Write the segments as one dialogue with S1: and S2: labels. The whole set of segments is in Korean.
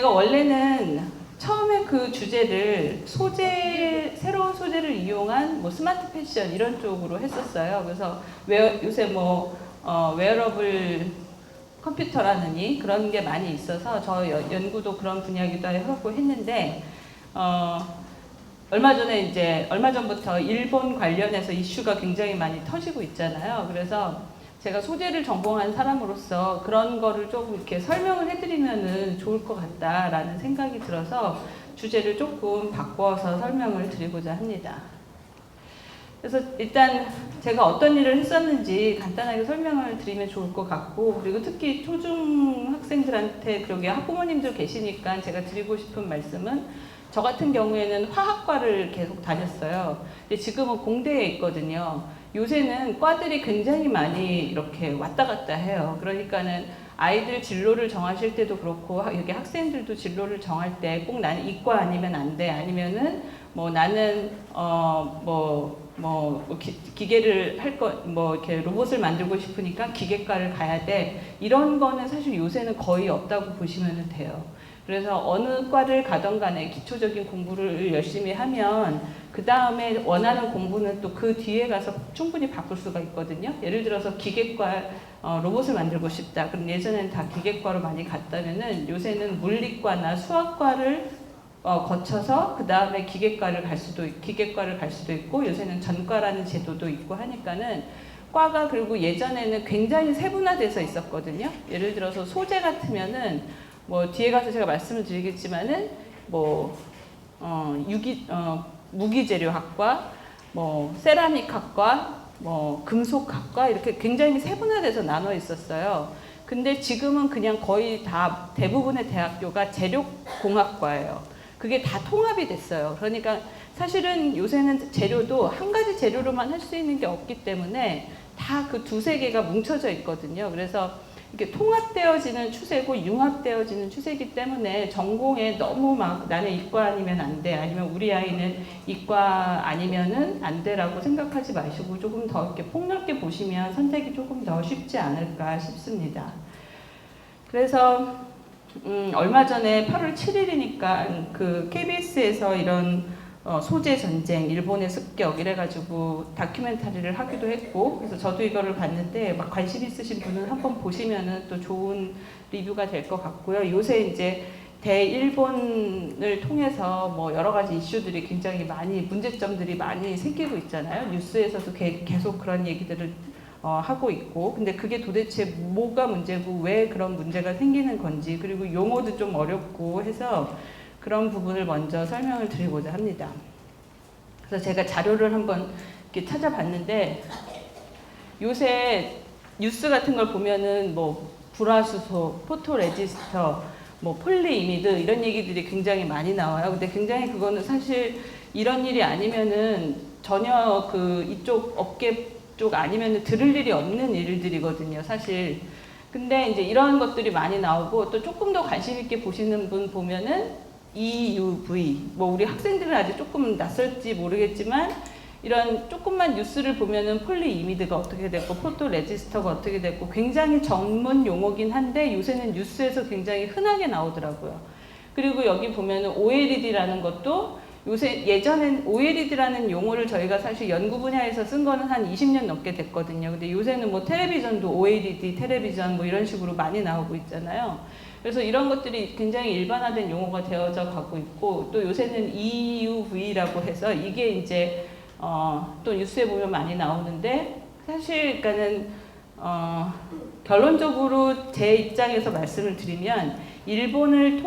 S1: 제가 원래는 처음에 그 주제를 새로운 소재를 이용한 뭐 스마트 패션 이런 쪽으로 했었어요. 그래서 요새 뭐 웨어러블 컴퓨터라느니 그런 게 많이 있어서 저 연구도 그런 분야기도 하고 했는데 얼마 전부터 일본 관련해서 이슈가 굉장히 많이 터지고 있잖아요. 그래서 제가 소재를 전공한 사람으로서 그런 거를 조금 이렇게 설명을 해드리면은 좋을 것 같다라는 생각이 들어서 주제를 조금 바꿔서 설명을 드리고자 합니다. 그래서 일단 제가 어떤 일을 했었는지 간단하게 설명을 드리면 좋을 것 같고, 그리고 특히 초중학생들한테, 그러게 학부모님들 계시니까 제가 드리고 싶은 말씀은, 저 같은 경우에는 화학과를 계속 다녔어요. 근데 지금은 공대에 있거든요. 요새는 과들이 굉장히 많이 이렇게 왔다 갔다 해요. 그러니까는 아이들 진로를 정하실 때도 그렇고, 여기 학생들도 진로를 정할 때 꼭 나는 이과 아니면 안 돼, 아니면은 뭐 나는 기계를 이렇게 로봇을 만들고 싶으니까 기계과를 가야 돼, 이런 거는 사실 요새는 거의 없다고 보시면 돼요. 그래서 어느 과를 가던 간에 기초적인 공부를 열심히 하면 그 다음에 원하는 공부는 또 그 뒤에 가서 충분히 바꿀 수가 있거든요. 예를 들어서 기계과 로봇을 만들고 싶다. 그럼 예전에는 다 기계과로 많이 갔다면은 요새는 물리과나 수학과를 거쳐서 그 다음에 기계과를 갈 수도 있고, 요새는 전과라는 제도도 있고 하니까는 과가, 그리고 예전에는 굉장히 세분화돼서 있었거든요. 예를 들어서 소재 같으면은 뭐 뒤에 가서 제가 말씀을 드리겠지만은 무기재료학과, 세라믹학과, 금속학과, 이렇게 굉장히 세분화돼서 나눠 있었어요. 근데 지금은 그냥 거의 다 대부분의 대학교가 재료공학과예요. 그게 다 통합이 됐어요. 그러니까 사실은 요새는 재료도 한 가지 재료로만 할 수 있는 게 없기 때문에 다 그 두세 개가 뭉쳐져 있거든요. 그래서 이게 통합되어지는 추세고 융합되어지는 추세이기 때문에 전공에 너무 막 나는 이과 아니면 안 돼, 아니면 우리 아이는 이과 아니면은 안 돼라고 생각하지 마시고 조금 더 이렇게 폭넓게 보시면 선택이 조금 더 쉽지 않을까 싶습니다. 그래서 얼마 전에 8월 7일이니까 그 KBS에서 이런 소재 전쟁, 일본의 습격 이래가지고 다큐멘터리를 하기도 했고, 그래서 저도 이거를 봤는데 막 관심 있으신 분은 한번 보시면은 또 좋은 리뷰가 될 것 같고요. 요새 이제 대일본을 통해서 뭐 여러 가지 이슈들이 굉장히 많이, 문제점들이 많이 생기고 있잖아요. 뉴스에서도 계속 그런 얘기들을 하고 있고, 근데 그게 도대체 뭐가 문제고 왜 그런 문제가 생기는 건지, 그리고 용어도 좀 어렵고 해서 그런 부분을 먼저 설명을 드리고자 합니다. 그래서 제가 자료를 한번 이렇게 찾아봤는데, 요새 뉴스 같은 걸 보면은 뭐 불화수소, 포토레지스터, 뭐 폴리이미드 이런 얘기들이 굉장히 많이 나와요. 근데 굉장히 그거는 사실 이런 일이 아니면은 전혀 그 이쪽 업계 쪽 아니면은 들을 일이 없는 일들이거든요, 사실. 근데 이제 이런 것들이 많이 나오고, 또 조금 더 관심 있게 보시는 분 보면은 EUV, 뭐 우리 학생들은 아직 조금 낯설지 모르겠지만 이런 조금만 뉴스를 보면은 폴리이미드가 어떻게 됐고 포토레지스터가 어떻게 됐고 굉장히 전문 용어긴 한데 요새는 뉴스에서 굉장히 흔하게 나오더라고요. 그리고 여기 보면은 OLED라는 것도 요새, 예전엔 OLED라는 용어를 저희가 사실 연구 분야에서 쓴 거는 한 20년 넘게 됐거든요. 근데 요새는 뭐 텔레비전도 OLED 텔레비전 뭐 이런 식으로 많이 나오고 있잖아요. 그래서 이런 것들이 굉장히 일반화된 용어가 되어져 가고 있고, 또 요새는 EUV라고 해서 이게 이제 또 뉴스에 보면 많이 나오는데, 사실 그러니까는 결론적으로 제 입장에서 말씀을 드리면, 일본을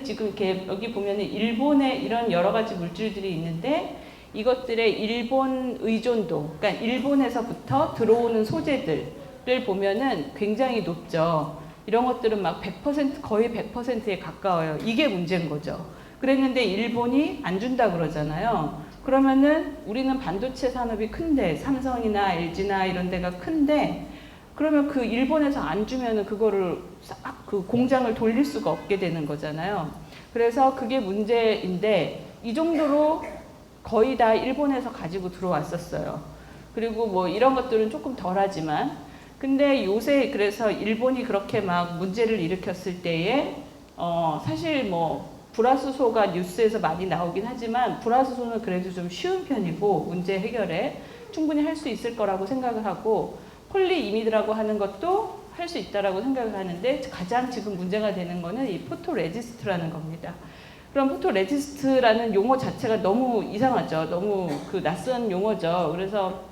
S1: 지금 이렇게 여기 보면은 일본에 이런 여러 가지 물질들이 있는데, 이것들의 일본 의존도, 그러니까 일본에서부터 들어오는 소재들을 보면은 굉장히 높죠. 이런 것들은 막 100%, 거의 100%에 가까워요. 이게 문제인 거죠. 그랬는데 일본이 안 준다 그러잖아요. 그러면은 우리는 반도체 산업이 큰데, 삼성이나 LG나 이런 데가 큰데, 그러면 그 일본에서 안 주면은 그거를 그 공장을 돌릴 수가 없게 되는 거잖아요. 그래서 그게 문제인데, 이 정도로 거의 다 일본에서 가지고 들어왔었어요. 그리고 뭐 이런 것들은 조금 덜하지만, 근데 요새 그래서 일본이 그렇게 막 문제를 일으켰을 때에 사실 뭐 불화수소가 뉴스에서 많이 나오긴 하지만 불화수소는 그래도 좀 쉬운 편이고 문제 해결에 충분히 할 수 있을 거라고 생각을 하고 폴리이미드라고 하는 것도 할 수 있다라고 생각을 하는데 가장 지금 문제가 되는 거는 이 포토레지스트라는 겁니다. 그럼 포토레지스트라는 용어 자체가 너무 이상하죠. 너무 그 낯선 용어죠. 그래서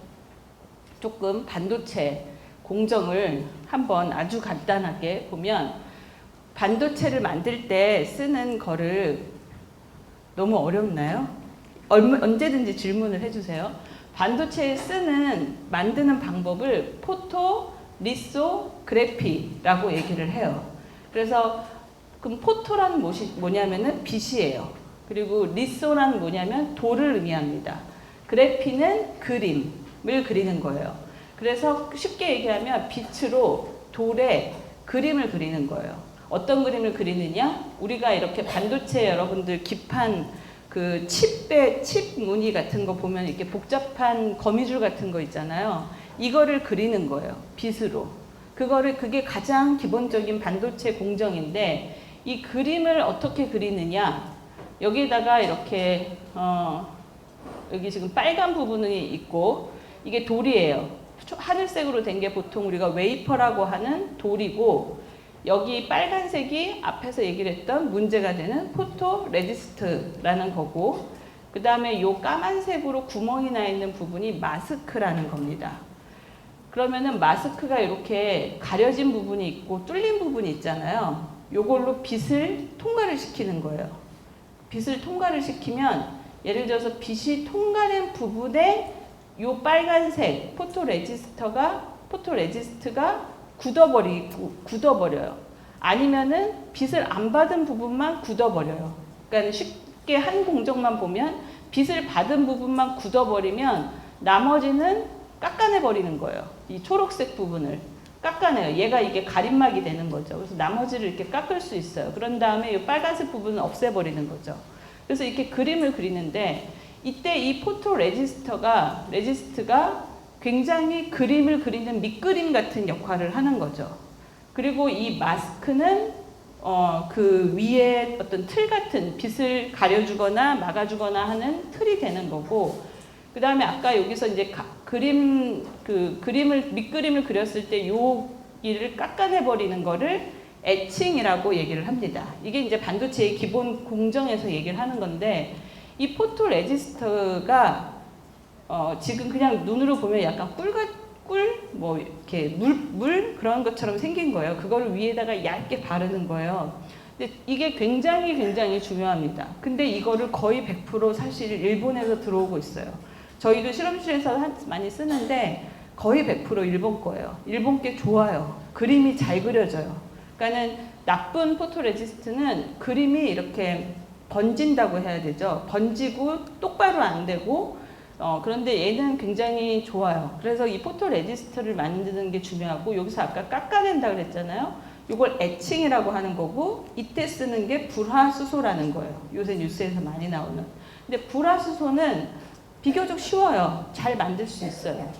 S1: 조금 반도체 공정을 한번 아주 간단하게 보면 반도체를 만들 때 쓰는 거를 너무 어렵나요? 언제든지 질문을 해주세요. 반도체에 만드는 방법을 포토, 리소그래피라고 얘기를 해요. 그래서 그럼 포토란 뭐냐면은 빛이에요. 그리고 리소란 뭐냐면 돌을 의미합니다. 그래피는 그림을 그리는 거예요. 그래서 쉽게 얘기하면 빛으로 돌에 그림을 그리는 거예요. 어떤 그림을 그리느냐? 우리가 이렇게 반도체 여러분들 기판 그 칩 무늬 같은 거 보면 이렇게 복잡한 거미줄 같은 거 있잖아요. 이거를 그리는 거예요. 빛으로. 그게 가장 기본적인 반도체 공정인데 이 그림을 어떻게 그리느냐? 여기다가 이렇게 여기 지금 빨간 부분이 있고 이게 돌이에요. 하늘색으로 된 게 보통 우리가 웨이퍼라고 하는 돌이고 여기 빨간색이 앞에서 얘기를 했던 문제가 되는 포토레지스트라는 거고 그 다음에 요 까만색으로 구멍이 나 있는 부분이 마스크라는 겁니다. 그러면은 마스크가 이렇게 가려진 부분이 있고 뚫린 부분이 있잖아요. 요걸로 빛을 통과를 시키는 거예요. 빛을 통과를 시키면 예를 들어서 빛이 통과된 부분에 요 빨간색 포토레지스트가 굳어버려요. 아니면은 빛을 안 받은 부분만 굳어버려요. 그러니까 쉽게 한 공정만 보면 빛을 받은 부분만 굳어버리면 나머지는 깎아내버리는 거예요. 이 초록색 부분을 깎아내요. 이게 가림막이 되는 거죠. 그래서 나머지를 이렇게 깎을 수 있어요. 그런 다음에 이 빨간색 부분은 없애버리는 거죠. 그래서 이렇게 그림을 그리는데 이때 이 포토레지스트가 굉장히 그림을 그리는 밑그림 같은 역할을 하는 거죠. 그리고 이 마스크는 그 위에 어떤 틀 같은 빛을 가려주거나 막아주거나 하는 틀이 되는 거고 그 다음에 아까 여기서 이제 밑그림을 그렸을 때 여기를 깎아내버리는 거를 에칭이라고 얘기를 합니다. 이게 이제 반도체의 기본 공정에서 얘기를 하는 건데 이 포토레지스트가 지금 그냥 눈으로 보면 약간 뭐 이렇게 물 그런 것처럼 생긴 거예요. 그거를 위에다가 얇게 바르는 거예요. 근데 이게 굉장히 중요합니다. 근데 이거를 거의 100% 사실 일본에서 들어오고 있어요. 저희도 실험실에서 많이 쓰는데 거의 100% 일본 거예요. 일본 게 좋아요. 그림이 잘 그려져요. 그러니까는 나쁜 포토레지스트는 그림이 이렇게 번진다고 해야 되죠. 번지고 똑바로 안 되고 그런데 얘는 굉장히 좋아요. 그래서 이 포토레지스트를 만드는 게 중요하고 여기서 아까 깎아낸다고 그랬잖아요. 이걸 에칭이라고 하는 거고 이때 쓰는 게 불화수소라는 거예요. 요새 뉴스에서 많이 나오는. 근데 불화수소는 비교적 쉬워요. 잘 만들 수 있어요.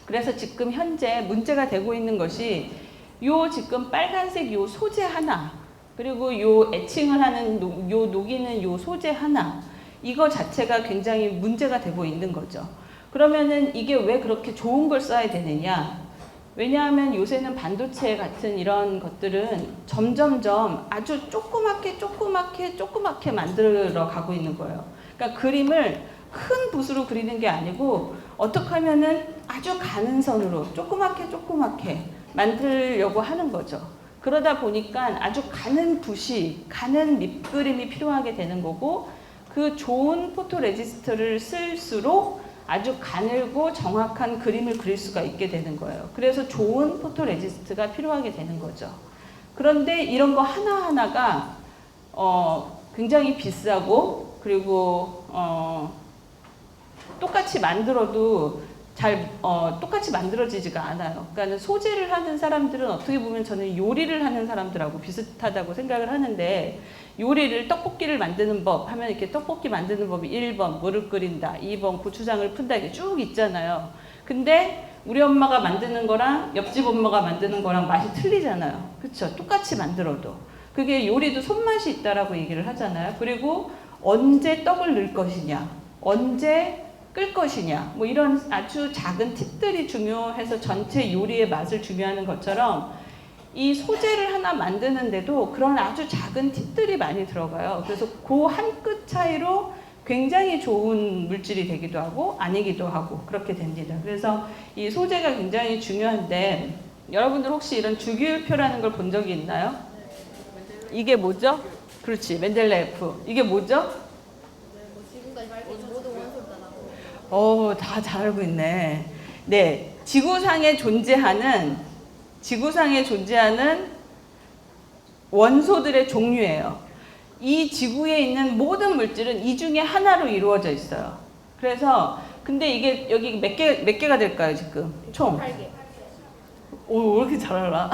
S1: 그래서 지금 현재 문제가 되고 있는 것이 요 지금 빨간색 요 소재 하나 그리고 요 에칭을 하는 요 녹이는 요 소재 하나 이거 자체가 굉장히 문제가 되고 있는 거죠. 그러면은 이게 왜 그렇게 좋은 걸 써야 되느냐? 왜냐하면 요새는 반도체 같은 이런 것들은 점점점 아주 조그맣게 만들어 가고 있는 거예요. 그러니까 그림을 큰 붓으로 그리는 게 아니고 어떻게 하면은 아주 가는 선으로 조그맣게 만들려고 하는 거죠. 그러다 보니까 아주 가는 붓이, 가는 밑그림이 필요하게 되는 거고 그 좋은 포토레지스트를 쓸수록 아주 가늘고 정확한 그림을 그릴 수가 있게 되는 거예요. 그래서 좋은 포토레지스트가 필요하게 되는 거죠. 그런데 이런 거 하나하나가 굉장히 비싸고 그리고 똑같이 만들어도 똑같이 만들어지지가 않아요. 그러니까 소재를 하는 사람들은 어떻게 보면 저는 요리를 하는 사람들하고 비슷하다고 생각을 하는데 요리를 떡볶이를 만드는 법 하면 이렇게 떡볶이 만드는 법이 1번 물을 끓인다, 2번 고추장을 푼다 이렇게 쭉 있잖아요. 근데 우리 엄마가 만드는 거랑 옆집 엄마가 만드는 거랑 맛이 틀리잖아요. 그렇죠? 똑같이 만들어도. 그게 요리도 손맛이 있다라고 얘기를 하잖아요. 그리고 언제 떡을 넣을 것이냐, 언제 끌 것이냐, 뭐 이런 아주 작은 팁들이 중요해서 전체 요리의 맛을 중요하는 것처럼 이 소재를 하나 만드는데도 그런 아주 작은 팁들이 많이 들어가요. 그래서 그 한 끗 차이로 굉장히 좋은 물질이 되기도 하고 아니기도 하고 그렇게 됩니다. 그래서 이 소재가 굉장히 중요한데 여러분들 혹시 이런 주기율표라는 걸 본 적이 있나요? 이게 뭐죠? 그렇지, 멘델레예프. 이게 뭐죠?
S2: 지금까지 말고 모든 원소를 다 나고.
S1: 다 잘 알고 있네. 네, 지구상에 존재하는 원소들의 종류예요. 이 지구에 있는 모든 물질은 이 중에 하나로 이루어져 있어요. 그래서 근데 이게 여기 몇 개가 될까요 지금? 총?
S2: 8개.
S1: 오, 왜 이렇게 잘 알아?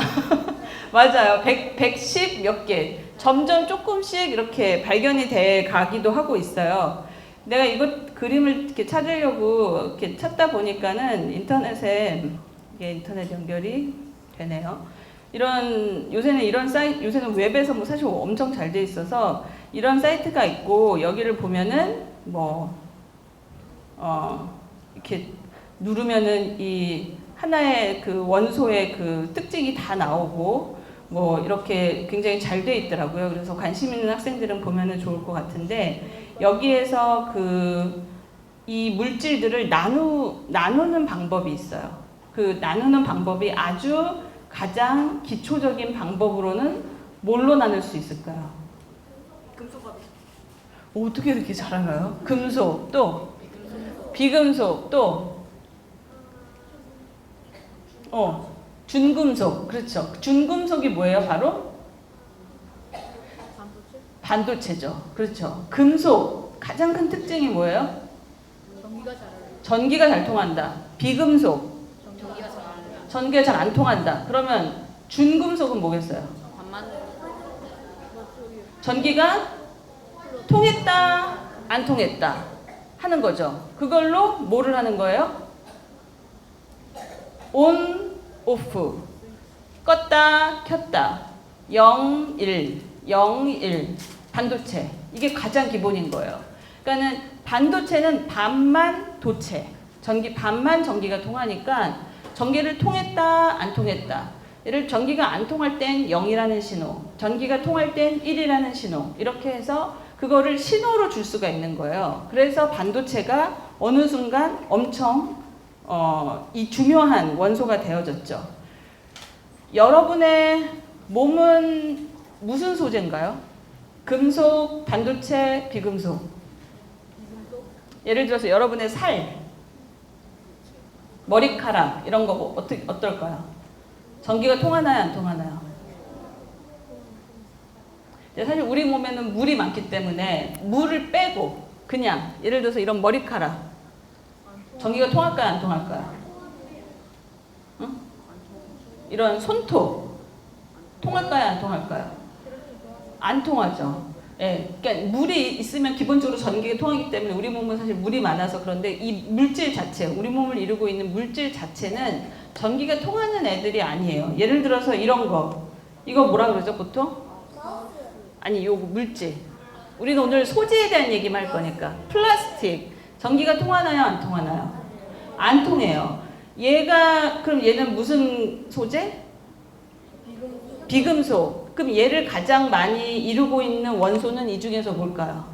S1: 맞아요. 110 몇 개. 점점 조금씩 이렇게 발견이 돼 가기도 하고 있어요. 내가 이거 그림을 이렇게 찾으려고 이렇게 찾다 보니까는 인터넷에 이게 인터넷 연결이 되네요. 요새는 웹에서 뭐 사실 엄청 잘 돼 있어서 이런 사이트가 있고 여기를 보면은 이렇게 누르면은 이 하나의 그 원소의 그 특징이 다 나오고 뭐 이렇게 굉장히 잘 돼 있더라고요. 그래서 관심 있는 학생들은 보면은 좋을 것 같은데 여기에서 이 물질들을 나누는 방법이 있어요. 그 나누는 방법이 아주 가장 기초적인 방법으로는 뭘로 나눌 수 있을까요?
S2: 금속과
S1: 어떻게 이렇게 잘 알아요? 금속, 또 비금속, 또 준금속. 그렇죠. 준금속이 뭐예요? 바로 반도체죠. 그렇죠. 금속 가장 큰 특징이 뭐예요? 전기가 잘 통한다. 비금속 전기가 잘 안 통한다. 그러면 준금속은 뭐겠어요? 전기가 통했다, 안 통했다 하는 거죠. 그걸로 뭐를 하는 거예요? 온, 오프, 껐다, 켰다, 0, 1, 0, 1, 반도체. 이게 가장 기본인 거예요. 그러니까는 반도체는 반만 도체, 반만 전기가 통하니까 전기를 통했다, 안 통했다. 전기가 안 통할 땐 0이라는 신호, 전기가 통할 땐 1이라는 신호, 이렇게 해서 그거를 신호로 줄 수가 있는 거예요. 그래서 반도체가 어느 순간 엄청 이 중요한 원소가 되어졌죠. 여러분의 몸은 무슨 소재인가요? 금속, 반도체, 비금속. 예를 들어서 여러분의 살, 머리카락 이런 거 어떨까요? 전기가 통하나요, 안 통하나요? 사실 우리 몸에는 물이 많기 때문에 물을 빼고 그냥 예를 들어서 이런 머리카락 전기가 통할까요, 안 통할까요? 응? 이런 손톱 통할까요, 안 통할까요? 안 통하죠. 예, 그러니까 물이 있으면 기본적으로 전기가 통하기 때문에 우리 몸은 사실 물이 많아서 그런데 이 물질 자체, 우리 몸을 이루고 있는 물질 자체는 전기가 통하는 애들이 아니에요. 예를 들어서 이런 거, 이거 뭐라 그러죠 보통? 아니, 요거 물질. 우리는 오늘 소재에 대한 얘기만 할 거니까. 플라스틱, 전기가 통하나요, 안 통하나요? 안 통해요. 그럼 얘는 무슨 소재? 비금속. 그럼 얘를 가장 많이 이루고 있는 원소는 이 중에서 뭘까요?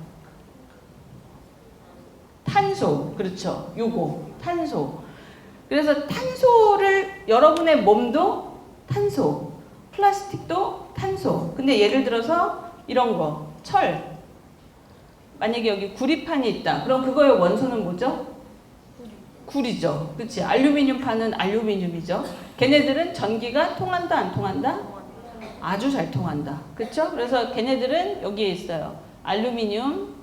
S1: 탄소. 그렇죠. 요거 탄소. 그래서 탄소를 여러분의 몸도 탄소, 플라스틱도 탄소. 근데 예를 들어서 이런 거, 철. 만약에 여기 구리판이 있다. 그럼 그거의 원소는 뭐죠? 구리죠. 그렇지. 알루미늄판은 알루미늄이죠. 걔네들은 전기가 통한다, 안 통한다? 아주 잘 통한다. 그렇죠? 그래서 걔네들은 여기에 있어요. 알루미늄,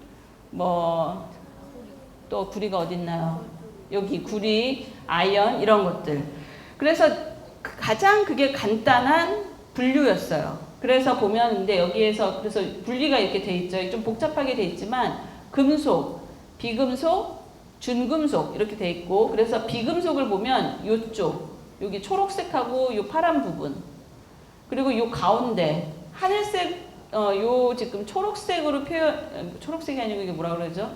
S1: 또 구리가 어디 있나요? 여기 구리, 아연 이런 것들. 그래서 가장 그게 간단한 분류였어요. 그래서 보면 근데 여기에서 그래서 분리가 이렇게 돼 있죠. 좀 복잡하게 돼 있지만 금속, 비금속, 준금속 이렇게 돼 있고 그래서 비금속을 보면 요쪽 여기 초록색하고 요 파란 부분 그리고 요 가운데 하늘색 요 지금 초록색으로 초록색이 아니고 이게 뭐라 그러죠?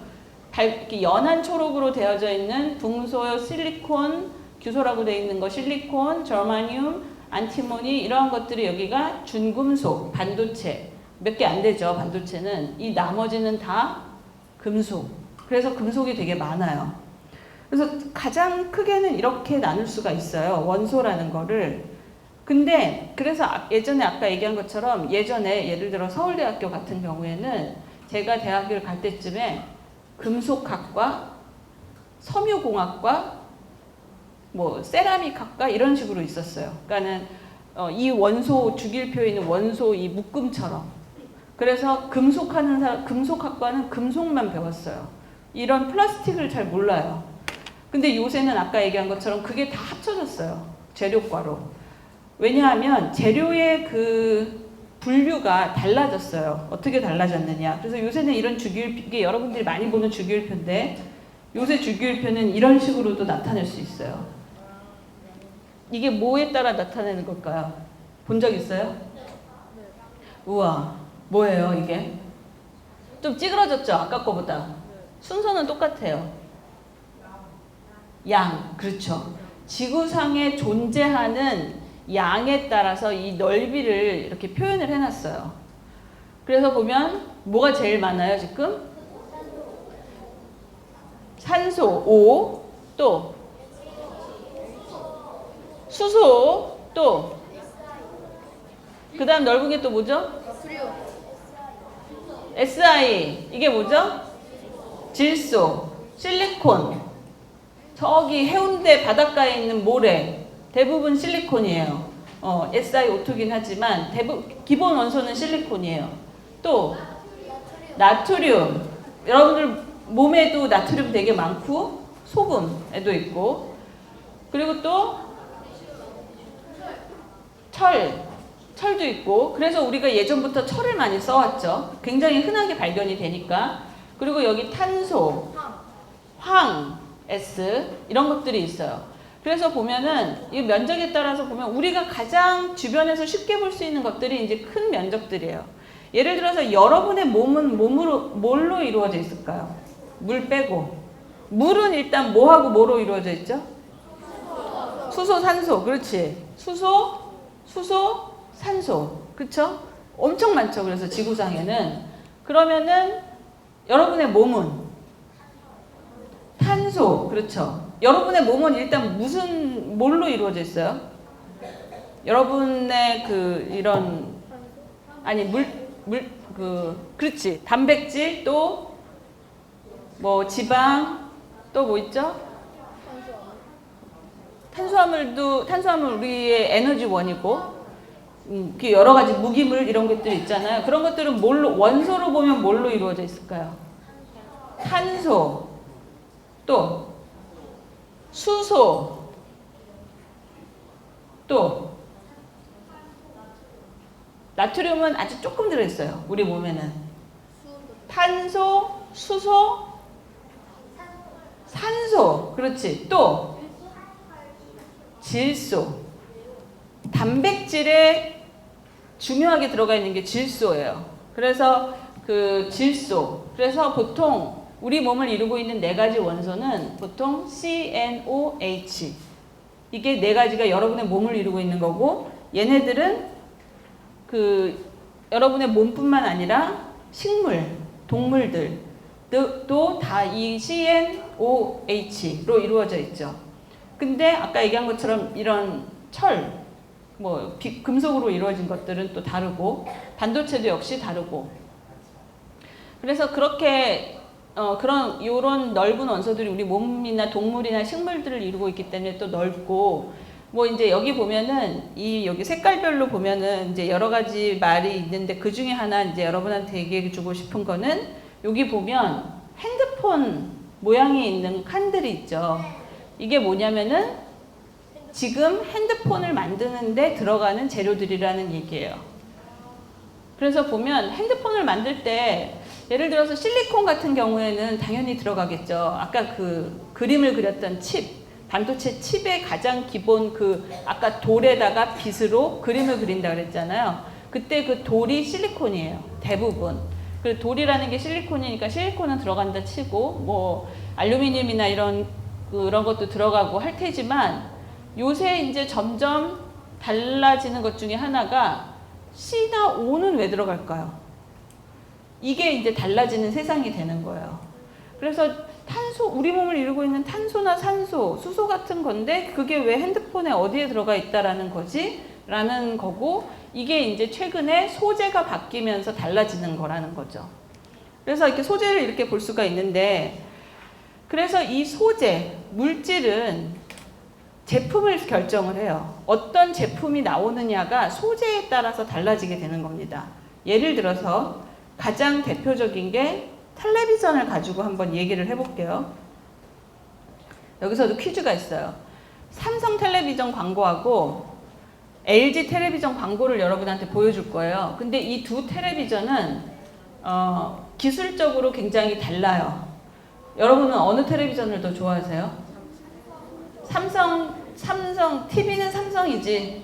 S1: 이렇게 연한 초록으로 되어져 있는 붕소, 실리콘, 규소라고 되어 있는 거, 실리콘, 저마늄, 안티모니 이러한 것들이 여기가 준금속, 반도체 몇 개 안 되죠. 반도체는 이 나머지는 다 금속. 그래서 금속이 되게 많아요. 그래서 가장 크게는 이렇게 나눌 수가 있어요. 원소라는 거를. 근데 그래서 예전에 아까 얘기한 것처럼 예전에 예를 들어 서울대학교 같은 경우에는 제가 대학을 갈 때쯤에 금속학과, 섬유공학과, 뭐 세라믹학과 이런 식으로 있었어요. 그러니까는 이 원소 주기율표에 있는 원소 이 묶음처럼. 그래서 금속하는 사람, 금속학과는 금속만 배웠어요. 이런 플라스틱을 잘 몰라요. 근데 요새는 아까 얘기한 것처럼 그게 다 합쳐졌어요. 재료과로. 왜냐하면 재료의 그 분류가 달라졌어요. 어떻게 달라졌느냐. 그래서 요새는 이런 주기율표, 이게 여러분들이 많이 보는 주기율표인데 요새 주기율표는 이런 식으로도 나타낼 수 있어요. 이게 뭐에 따라 나타내는 걸까요? 본 적 있어요? 우와, 뭐예요 이게? 좀 찌그러졌죠? 아까 거보다. 순서는 똑같아요. 양, 그렇죠. 지구상에 존재하는 양에 따라서 이 넓이를 이렇게 표현을 해놨어요. 그래서 보면 뭐가 제일 많아요 지금? 산소 5, 또 수소, 또 그 다음 넓은 게 또 뭐죠? SI, 이게 뭐죠? 질소, 실리콘, 저기 해운대 바닷가에 있는 모래 대부분 실리콘이에요. SiO2긴 하지만 기본 원소는 실리콘이에요. 또 나트륨, 여러분들 몸에도 나트륨 되게 많고 소금에도 있고, 그리고 또 철도 있고, 그래서 우리가 예전부터 철을 많이 써왔죠. 굉장히 흔하게 발견이 되니까. 그리고 여기 탄소, 황, S 이런 것들이 있어요. 그래서 보면은 이 면적에 따라서 보면 우리가 가장 주변에서 쉽게 볼 수 있는 것들이 이제 큰 면적들이에요. 예를 들어서 여러분의 몸은 뭘로 이루어져 있을까요? 물 빼고. 물은 일단 뭐하고 뭐로 이루어져 있죠? 수소, 산소. 그렇지. 수소, 산소. 그쵸? 엄청 많죠. 그래서 지구상에는. 그러면은 여러분의 몸은 탄소. 그렇죠. 여러분의 몸은 일단 뭘로 이루어져 있어요? 여러분의 그렇지. 단백질, 또 뭐 지방, 또 뭐 있죠? 탄수화물 우리의 에너지원이고, 그 여러 가지 무기물 이런 것들이 있잖아요. 그런 것들은 원소로 보면 뭘로 이루어져 있을까요? 탄소, 또 수소, 또 나트륨은 아주 조금 들어있어요. 우리 몸에는. 탄소, 수소, 산소, 그렇지. 또 질소. 단백질에 중요하게 들어가 있는 게 질소예요. 그래서 그 질소. 그래서 보통 우리 몸을 이루고 있는 4가지 원소는 보통 CNOH. 이게 4가지가 여러분의 몸을 이루고 있는 거고, 얘네들은 여러분의 몸뿐만 아니라 식물, 동물들도 다 이 CNOH로 이루어져 있죠. 근데 아까 얘기한 것처럼 이런 금속으로 이루어진 것들은 또 다르고, 반도체도 역시 다르고. 그래서 그렇게 요런 넓은 원소들이 우리 몸이나 동물이나 식물들을 이루고 있기 때문에 또 넓고, 뭐 이제 여기 보면은 여기 색깔별로 보면은 이제 여러 가지 말이 있는데, 그 중에 하나 이제 여러분한테 얘기해 주고 싶은 거는, 여기 보면 핸드폰 모양이 있는 칸들이 있죠. 이게 뭐냐면은 지금 핸드폰을 만드는데 들어가는 재료들이라는 얘기예요. 그래서 보면 핸드폰을 만들 때 예를 들어서 실리콘 같은 경우에는 당연히 들어가겠죠. 아까 그 그림을 그렸던 칩, 반도체 칩의 가장 기본 아까 돌에다가 빗으로 그림을 그린다 그랬잖아요. 그때 그 돌이 실리콘이에요. 대부분. 그 돌이라는 게 실리콘이니까 실리콘은 들어간다 치고 뭐 알루미늄이나 그런 것도 들어가고 할 테지만 요새 이제 점점 달라지는 것 중에 하나가 C나 O는 왜 들어갈까요? 이게 이제 달라지는 세상이 되는 거예요. 그래서 탄소, 우리 몸을 이루고 있는 탄소나 산소, 수소 같은 건데 그게 왜 핸드폰에 어디에 들어가 있다라는 거지? 라는 거고 이게 이제 최근에 소재가 바뀌면서 달라지는 거라는 거죠. 그래서 이렇게 소재를 이렇게 볼 수가 있는데 그래서 이 소재, 물질은 제품을 결정을 해요. 어떤 제품이 나오느냐가 소재에 따라서 달라지게 되는 겁니다. 예를 들어서 가장 대표적인 게 텔레비전을 가지고 한번 얘기를 해볼게요. 여기서도 퀴즈가 있어요. 삼성 텔레비전 광고하고 LG 텔레비전 광고를 여러분한테 보여줄 거예요. 근데 이 두 텔레비전은 기술적으로 굉장히 달라요. 여러분은 어느 텔레비전을 더 좋아하세요? 삼성, TV는 삼성이지.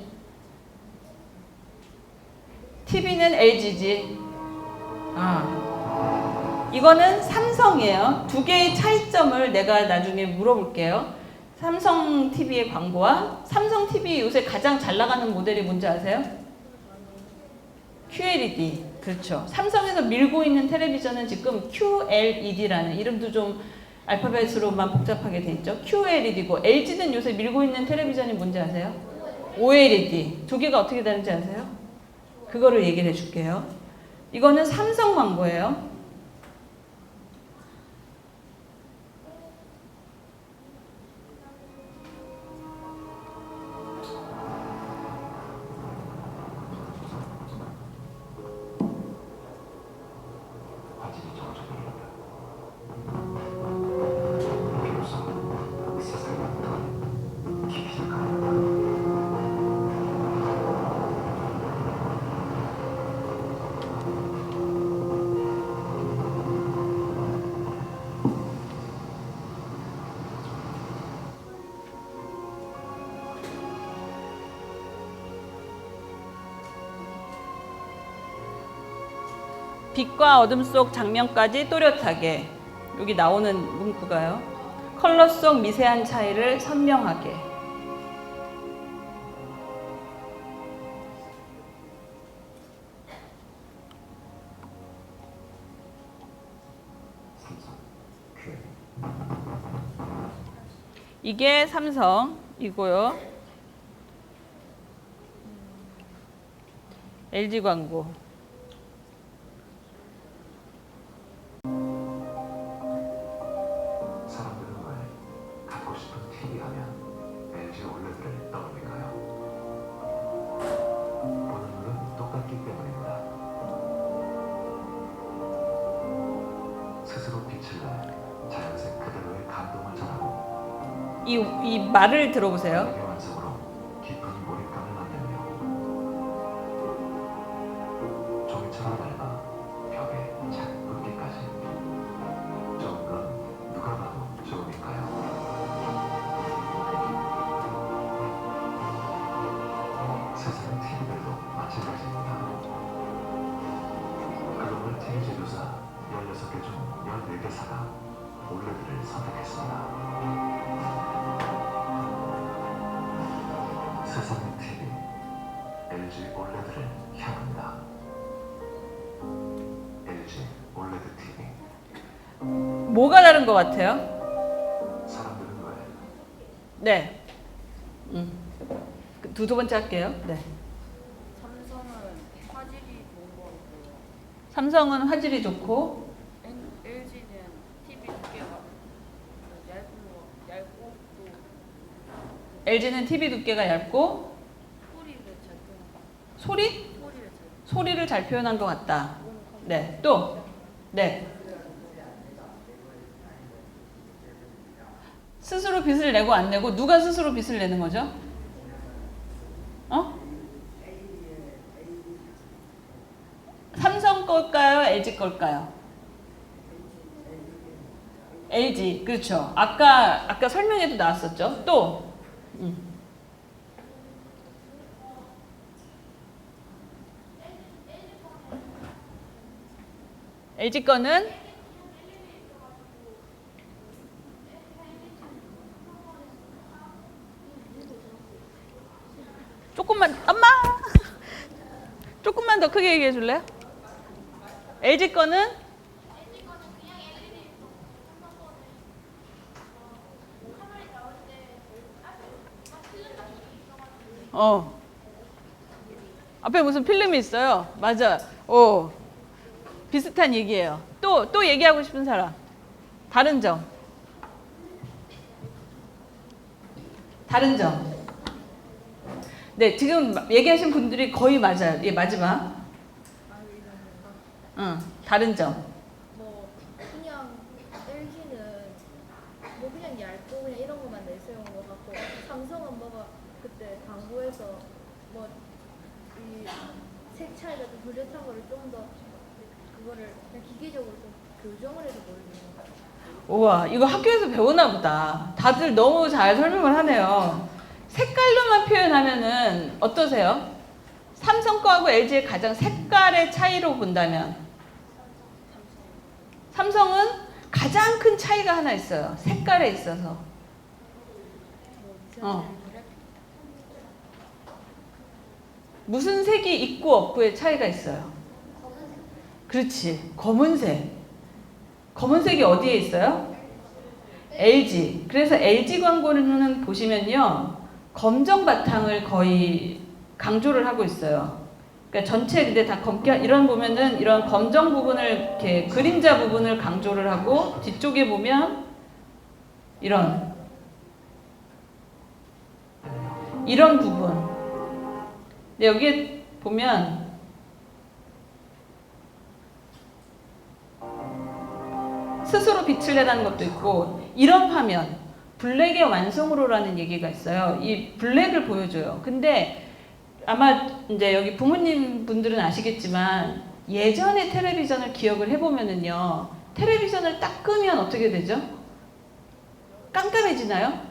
S1: TV는 LG지. 이거는 삼성이에요. 두 개의 차이점을 내가 나중에 물어볼게요. 삼성 TV의 광고와 삼성 TV 요새 가장 잘 나가는 모델이 뭔지 아세요? QLED. 그렇죠. 삼성에서 밀고 있는 텔레비전은 지금 QLED라는 이름도 좀 알파벳으로만 복잡하게 돼 있죠. QLED고 LG는 요새 밀고 있는 텔레비전이 뭔지 아세요? OLED. 두 개가 어떻게 다른지 아세요? 그거를 얘기를 해줄게요. 이거는 삼성 광고예요. 빛과 어둠 속 장면까지 또렷하게. 여기 나오는 문구가요. 컬러 속 미세한 차이를 선명하게. 이게 삼성이고요. LG 광고.
S3: 사람들은 왜 갖고 싶은 TV 하면 LG OLED를 떠올릴까요? 보는 눈은 똑같기 때문입니다. 스스로 빛을 내 자연색 그대로의 감동을 전하고
S1: 이 말을 들어보세요.
S3: 세계 완성으로 깊은 몰입감을 만들며 종이처럼 얇아 벽에 착 붙기까지. 좋은 건 누가 봐도 좋으니까요. 세상 TV들도 마찬가지입니다. 글로벌 TV 제조사 16개 중 14개사가 OLED를 선택했습니다. 세상의 TV, LG OLED를 향합니다. LG OLED TV.
S1: 뭐가 다른 것 같아요?
S3: 사람들은 왜
S1: 네. 두 번째 할게요. 네.
S2: 삼성은 화질이 좋은 거 같고요.
S1: 삼성은 화질이 좋고
S2: LG는 TV 두께가 얇고 또
S1: LG는 TV 두께가 얇고
S2: 소리를 잘 표현한다.
S1: 소리?
S2: 소리를 잘
S1: 소리를 잘 표현한 것 같다. 네. 또? 네. 스스로 빛을 내고 안 내고 누가 스스로 빛을 내는 거죠? 삼성 걸까요? LG 걸까요? LG. 그렇죠. 아까 설명에도 나왔었죠. 또 LG 거는 조금만 엄마 조금만 더 크게 얘기해 줄래요? LG 거는 앞에 무슨 필름이 있어요. 맞아. 비슷한 얘기예요. 또 얘기하고 싶은 사람. 다른 점. 다른 점. 네, 지금 얘기하신 분들이 거의 맞아요. 예, 마지막. 다른 점.
S2: 뭐 그냥 LG는 뭐 그냥 얇고 그냥 이런 것만 내세운 것 같고 삼성은 뭐가 그때 광고에서 뭐 이 색 차이가 좀 뚜렷한 거를 좀 더 그거를 그냥 기계적으로 좀 교정을 해서 보여주는 거 같아요.
S1: 우와, 이거 학교에서 배우나 보다. 다들 너무 잘 설명을 하네요. 색깔로만 표현하면은 어떠세요? 삼성 거하고 LG의 가장 색깔의 차이로 본다면 삼성은 가장 큰 차이가 하나 있어요. 색깔에 있어서. 무슨 색이 있고 없고의 차이가 있어요. 그렇지. 검은색. 검은색이 어디에 있어요? LG. 그래서 LG 광고는 보시면요. 검정 바탕을 거의 강조를 하고 있어요. 그러니까 전체 근데 다 검게 이런 보면은 이런 검정 부분을 이렇게 그림자 부분을 강조를 하고 뒤쪽에 보면 이런 부분. 근데 여기에 보면 스스로 빛을 내라는 것도 있고 이런 화면 블랙의 완성으로라는 얘기가 있어요. 이 블랙을 보여줘요. 근데 아마 이제 여기 부모님 분들은 아시겠지만 예전의 텔레비전을 기억을 해보면은요. 텔레비전을 딱 끄면 어떻게 되죠? 깜깜해지나요?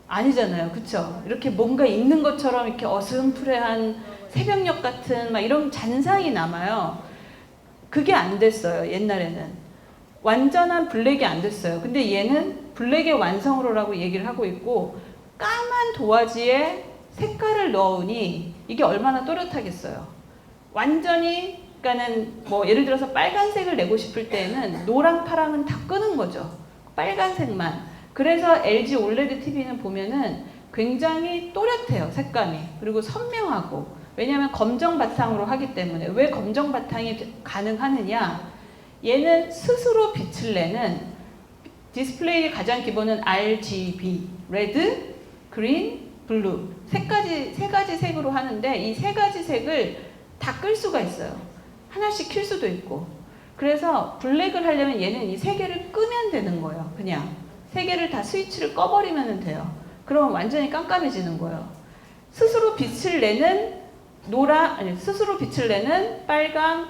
S1: 아니잖아요. 그쵸? 이렇게 뭔가 있는 것처럼 이렇게 어슴푸레한 새벽녘 같은 막 이런 잔상이 남아요. 그게 안 됐어요. 옛날에는. 완전한 블랙이 안 됐어요. 근데 얘는 블랙의 완성으로라고 얘기를 하고 있고 까만 도화지에 색깔을 넣으니 이게 얼마나 또렷하겠어요. 완전히 그러니까는 뭐 예를 들어서 빨간색을 내고 싶을 때에는 노랑 파랑은 다 끄는 거죠. 빨간색만. 그래서 LG OLED TV는 보면은 굉장히 또렷해요. 색감이. 그리고 선명하고. 왜냐하면 검정 바탕으로 하기 때문에. 왜 검정 바탕이 가능하느냐? 얘는 스스로 빛을 내는 디스플레이의 가장 기본은 RGB, 레드, 그린, 블루 세 가지 색으로 하는데 이 세 가지 색을 다 끌 수가 있어요. 하나씩 킬 수도 있고. 그래서 블랙을 하려면 얘는 이 세 개를 끄면 되는 거예요. 그냥 세 개를 다 스위치를 꺼버리면 돼요. 그러면 완전히 깜깜해지는 거예요. 스스로 빛을 내는 스스로 빛을 내는 빨강,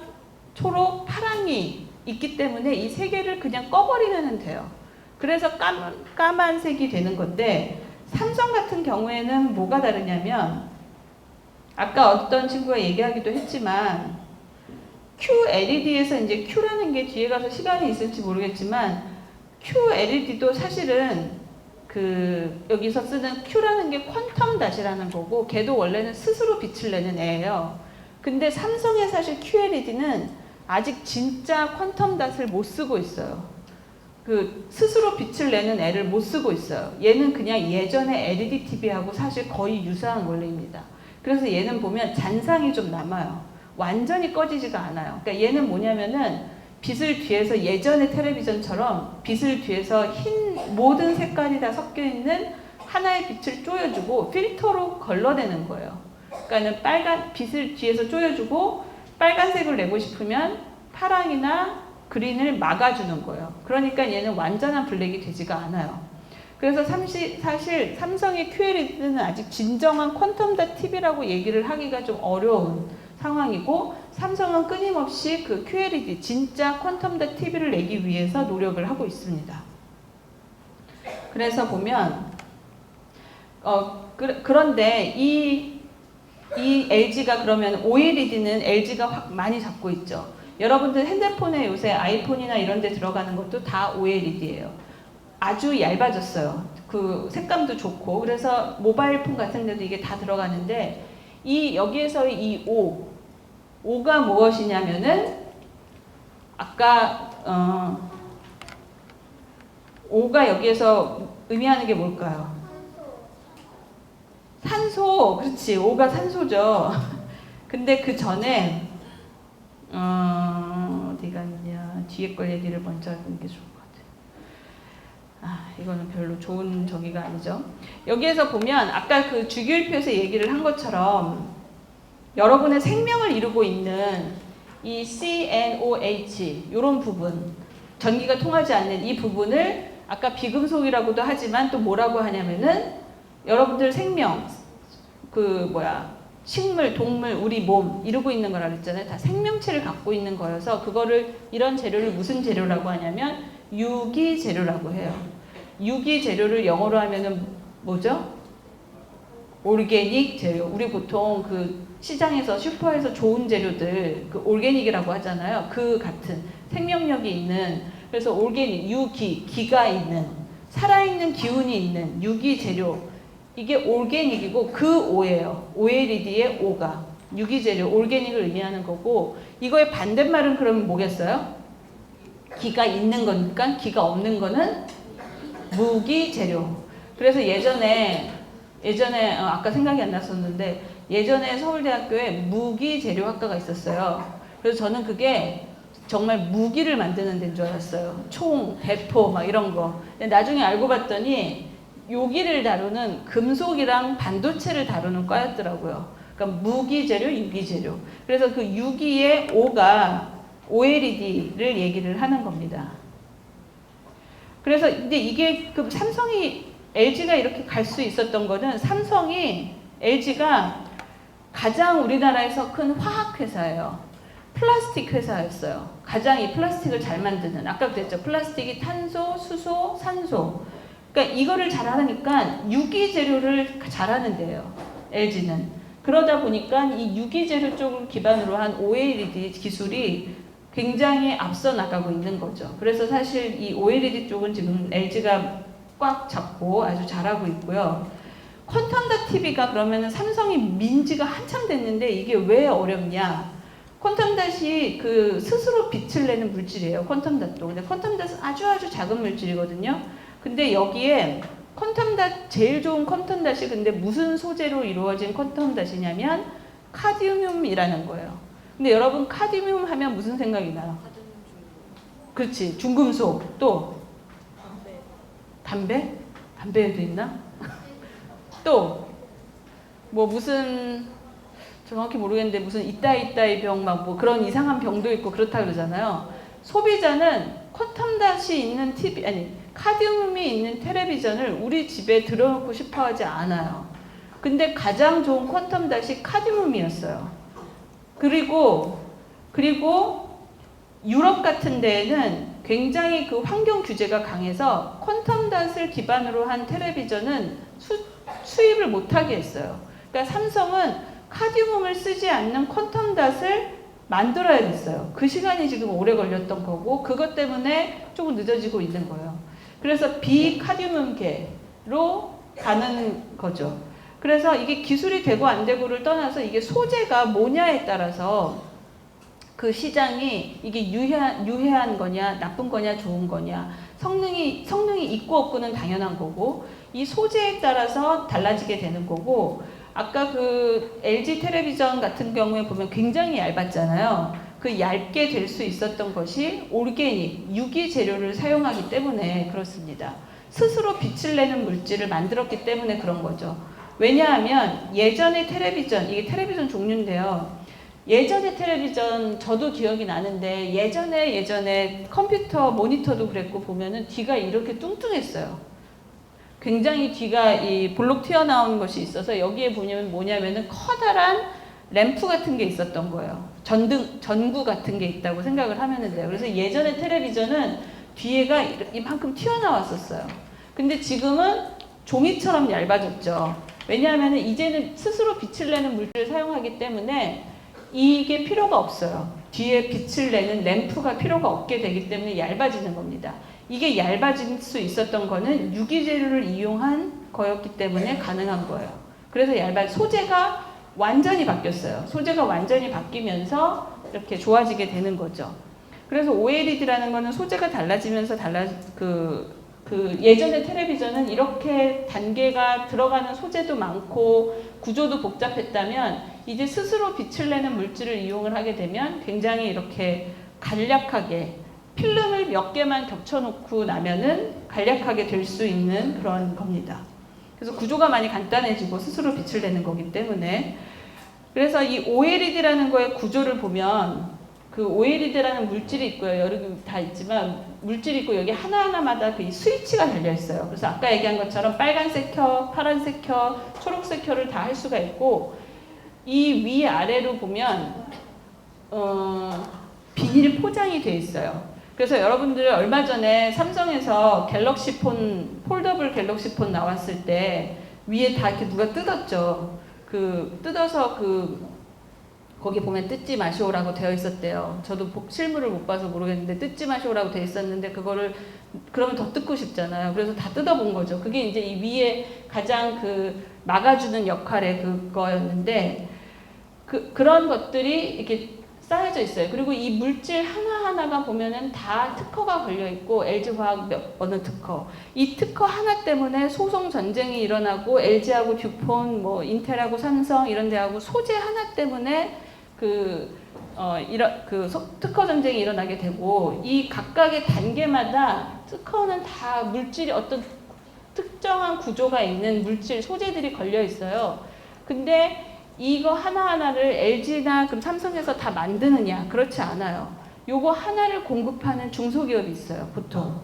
S1: 초록, 파랑이 있기 때문에 이 세 개를 그냥 꺼버리면 돼요. 그래서 까만색이 되는 건데 삼성 같은 경우에는 뭐가 다르냐면 아까 어떤 친구가 얘기하기도 했지만 QLED에서 이제 Q라는 게 뒤에 가서 시간이 있을지 모르겠지만 QLED도 사실은 여기서 쓰는 Q라는 게 퀀텀 닷이라는 거고 걔도 원래는 스스로 빛을 내는 애예요. 근데 삼성의 사실 QLED는 아직 진짜 퀀텀 닷을 못 쓰고 있어요. 스스로 빛을 내는 애를 못 쓰고 있어요. 얘는 그냥 예전의 LED TV하고 사실 거의 유사한 원리입니다. 그래서 얘는 보면 잔상이 좀 남아요. 완전히 꺼지지가 않아요. 그러니까 얘는 뭐냐면은 빛을 뒤에서 예전의 텔레비전처럼 빛을 뒤에서 모든 색깔이 다 섞여 있는 하나의 빛을 쪼여주고 필터로 걸러내는 거예요. 그러니까는 빛을 뒤에서 쪼여주고 빨간색을 내고 싶으면 파랑이나 그린을 막아주는 거예요. 그러니까 얘는 완전한 블랙이 되지가 않아요. 그래서 사실 삼성의 QLED는 아직 진정한 퀀텀 TV라고 얘기를 하기가 좀 어려운 상황이고 삼성은 끊임없이 그 QLED 진짜 퀀텀 TV를 내기 위해서 노력을 하고 있습니다. 그래서 보면 그런데 이 LG가 그러면 OLED는 LG가 확 많이 잡고 있죠. 여러분들 핸드폰에 요새 아이폰이나 이런 데 들어가는 것도 다 OLED예요. 아주 얇아졌어요. 그 색감도 좋고. 그래서 모바일 폰 같은 데도 이게 다 들어가는데 여기에서 이 O가 무엇이냐면은 아까 O가 여기에서 의미하는 게 뭘까요? 산소. 그렇지. O가 산소죠. 근데 그 전에 어디가 있냐. 뒤에 걸 얘기를 먼저 하는 게 좋을 것 같아요. 이거는 별로 좋은 저기가 아니죠. 여기에서 보면 아까 그 주기율표에서 얘기를 한 것처럼 여러분의 생명을 이루고 있는 이 CNOH 이런 부분, 전기가 통하지 않는 이 부분을 아까 비금속이라고도 하지만 또 뭐라고 하냐면은 여러분들 생명, 식물, 동물, 우리 몸 이루고 있는 거라 그랬잖아요. 다 생명체를 갖고 있는 거여서 그거를 이런 재료를 무슨 재료라고 하냐면 유기 재료라고 해요. 유기 재료를 영어로 하면은 뭐죠? 올게닉 재료. 우리 보통 그 시장에서 슈퍼에서 좋은 재료들 그 올게닉이라고 하잖아요. 그 같은 생명력이 있는, 그래서 올게닉, 기가 있는, 살아있는 기운이 있는 유기 재료, 이게 올게닉이고 그 O예요. OLED의 O가 유기 재료, 올게닉을 의미하는 거고, 이거의 반대말은 그러면 뭐겠어요? 기가 있는 거니까 기가 없는 거는 무기 재료. 그래서 예전에 아까 생각이 안 났었는데 예전에 서울대학교에 무기 재료학과가 있었어요. 그래서 저는 그게 정말 무기를 만드는 데인 줄 알았어요. 총, 대포 막 이런 거. 근데 나중에 알고 봤더니 요기를 다루는 금속이랑 반도체를 다루는 과였더라고요. 그러니까 무기 재료, 유기 재료. 그래서 그 유기의 O가 OLED를 얘기를 하는 겁니다. 그래서 근데 이게 그 삼성이 LG가 이렇게 갈 수 있었던 거는 LG가 가장 우리나라에서 큰 화학 회사예요. 플라스틱 회사였어요. 가장 이 플라스틱을 잘 만드는, 아까 그랬죠. 플라스틱이 탄소, 수소, 산소. 그러니까 이거를 잘하니까 유기 재료를 잘하는 데예요. LG는. 그러다 보니까 이 유기 재료 쪽을 기반으로 한 OLED 기술이 굉장히 앞서 나가고 있는 거죠. 그래서 사실 이 OLED 쪽은 지금 LG가 꽉 잡고 아주 잘하고 있고요. 퀀텀 닷 TV가 그러면은 삼성이 민지가 한참 됐는데 이게 왜 어렵냐? 퀀텀 닷이 그 스스로 빛을 내는 물질이에요. 퀀텀 닷도. 근데 퀀텀 닷은 아주 작은 물질이거든요. 근데 여기에 퀀텀 닷, 제일 좋은 퀀텀 닷이 근데 무슨 소재로 이루어진 퀀텀 닷이냐면 카드뮴이라는 거예요. 근데 여러분 카드뮴 하면 무슨 생각이 나요? 그렇지. 중금속. 또 담배? 담배에도 있나? 또 뭐 무슨 정확히 모르겠는데 무슨 이따이 병 막 뭐 그런 이상한 병도 있고 그렇다 그러잖아요. 소비자는 퀀텀 닷이 있는 카드뮴이 있는 텔레비전을 우리 집에 들어놓고 싶어 하지 않아요. 근데 가장 좋은 퀀텀 닷이 카드뮴이었어요. 그리고 유럽 같은 데에는 굉장히 그 환경 규제가 강해서 퀀텀 닷을 기반으로 한 텔레비전은 수입을 못하게 했어요. 그러니까 삼성은 카드뮴을 쓰지 않는 퀀텀 닷을 만들어야 됐어요. 그 시간이 지금 오래 걸렸던 거고 그것 때문에 조금 늦어지고 있는 거예요. 그래서 비카드뮴계로 가는 거죠. 그래서 이게 기술이 되고 안 되고를 떠나서 이게 소재가 뭐냐에 따라서 그 시장이 이게 유해한 거냐, 나쁜 거냐, 좋은 거냐, 성능이 있고 없고는 당연한 거고, 이 소재에 따라서 달라지게 되는 거고, 아까 그 LG 텔레비전 같은 경우에 보면 굉장히 얇았잖아요. 그 얇게 될 수 있었던 것이 올게닉, 유기 재료를 사용하기 때문에 그렇습니다. 스스로 빛을 내는 물질을 만들었기 때문에 그런 거죠. 왜냐하면 예전의 텔레비전, 이게 텔레비전 종류인데요. 예전의 텔레비전 저도 기억이 나는데 예전에 컴퓨터 모니터도 그랬고 보면은 뒤가 이렇게 뚱뚱했어요. 굉장히 뒤가 이 볼록 튀어나온 것이 있어서 여기에 보면 뭐냐면은 커다란 램프 같은 게 있었던 거예요. 전구 같은 게 있다고 생각을 하면 돼요. 그래서 예전의 텔레비전은 뒤에가 이만큼 튀어나왔었어요. 근데 지금은 종이처럼 얇아졌죠. 왜냐하면 이제는 스스로 빛을 내는 물질을 사용하기 때문에 이게 필요가 없어요. 뒤에 빛을 내는 램프가 필요가 없게 되기 때문에 얇아지는 겁니다. 이게 얇아질 수 있었던 거는 유기재료를 이용한 거였기 때문에 가능한 거예요. 그래서 소재가 완전히 바뀌었어요. 소재가 완전히 바뀌면서 이렇게 좋아지게 되는 거죠. 그래서 OLED라는 거는 소재가 달라지면서 예전의 텔레비전은 이렇게 단계가 들어가는 소재도 많고 구조도 복잡했다면 이제 스스로 빛을 내는 물질을 이용을 하게 되면 굉장히 이렇게 간략하게 필름을 몇 개만 겹쳐놓고 나면은 간략하게 될 수 있는 그런 겁니다. 그래서 구조가 많이 간단해지고 스스로 빛을 내는 거기 때문에 그래서 이 OLED라는 거의 구조를 보면 그 OLED라는 물질이 있고요. 여러 개 다 있지만 물질이 있고 여기 하나하나마다 그 스위치가 달려 있어요. 그래서 아까 얘기한 것처럼 빨간색 켜, 파란색 켜, 초록색 켜를 다 할 수가 있고 이 위아래로 보면 비닐 포장이 돼 있어요. 그래서 여러분들 얼마 전에 삼성에서 갤럭시 폰, 폴더블 갤럭시 폰 나왔을 때 위에 다 이렇게 누가 뜯었죠. 뜯어서 거기 보면 뜯지 마시오라고 되어 있었대요. 저도 실물을 못 봐서 모르겠는데 뜯지 마시오라고 되어 있었는데 그거를 그러면 더 뜯고 싶잖아요. 그래서 다 뜯어본 거죠. 그게 이제 이 위에 가장 막아주는 역할의 그거였는데 그런 것들이 이렇게 쌓여져 있어요. 그리고 이 물질 하나하나가 보면은 다 특허가 걸려 있고 LG화학 어느 특허. 이 특허 하나 때문에 소송 전쟁이 일어나고 LG하고 듀폰, 뭐 인텔하고 삼성 이런 데하고 소재 하나 때문에 특허 전쟁이 일어나게 되고 이 각각의 단계마다 특허는 다 물질이 어떤 특정한 구조가 있는 물질 소재들이 걸려 있어요. 근데 이거 하나하나를 LG나 그럼 삼성에서 다 만드느냐? 그렇지 않아요. 요거 하나를 공급하는 중소기업이 있어요. 보통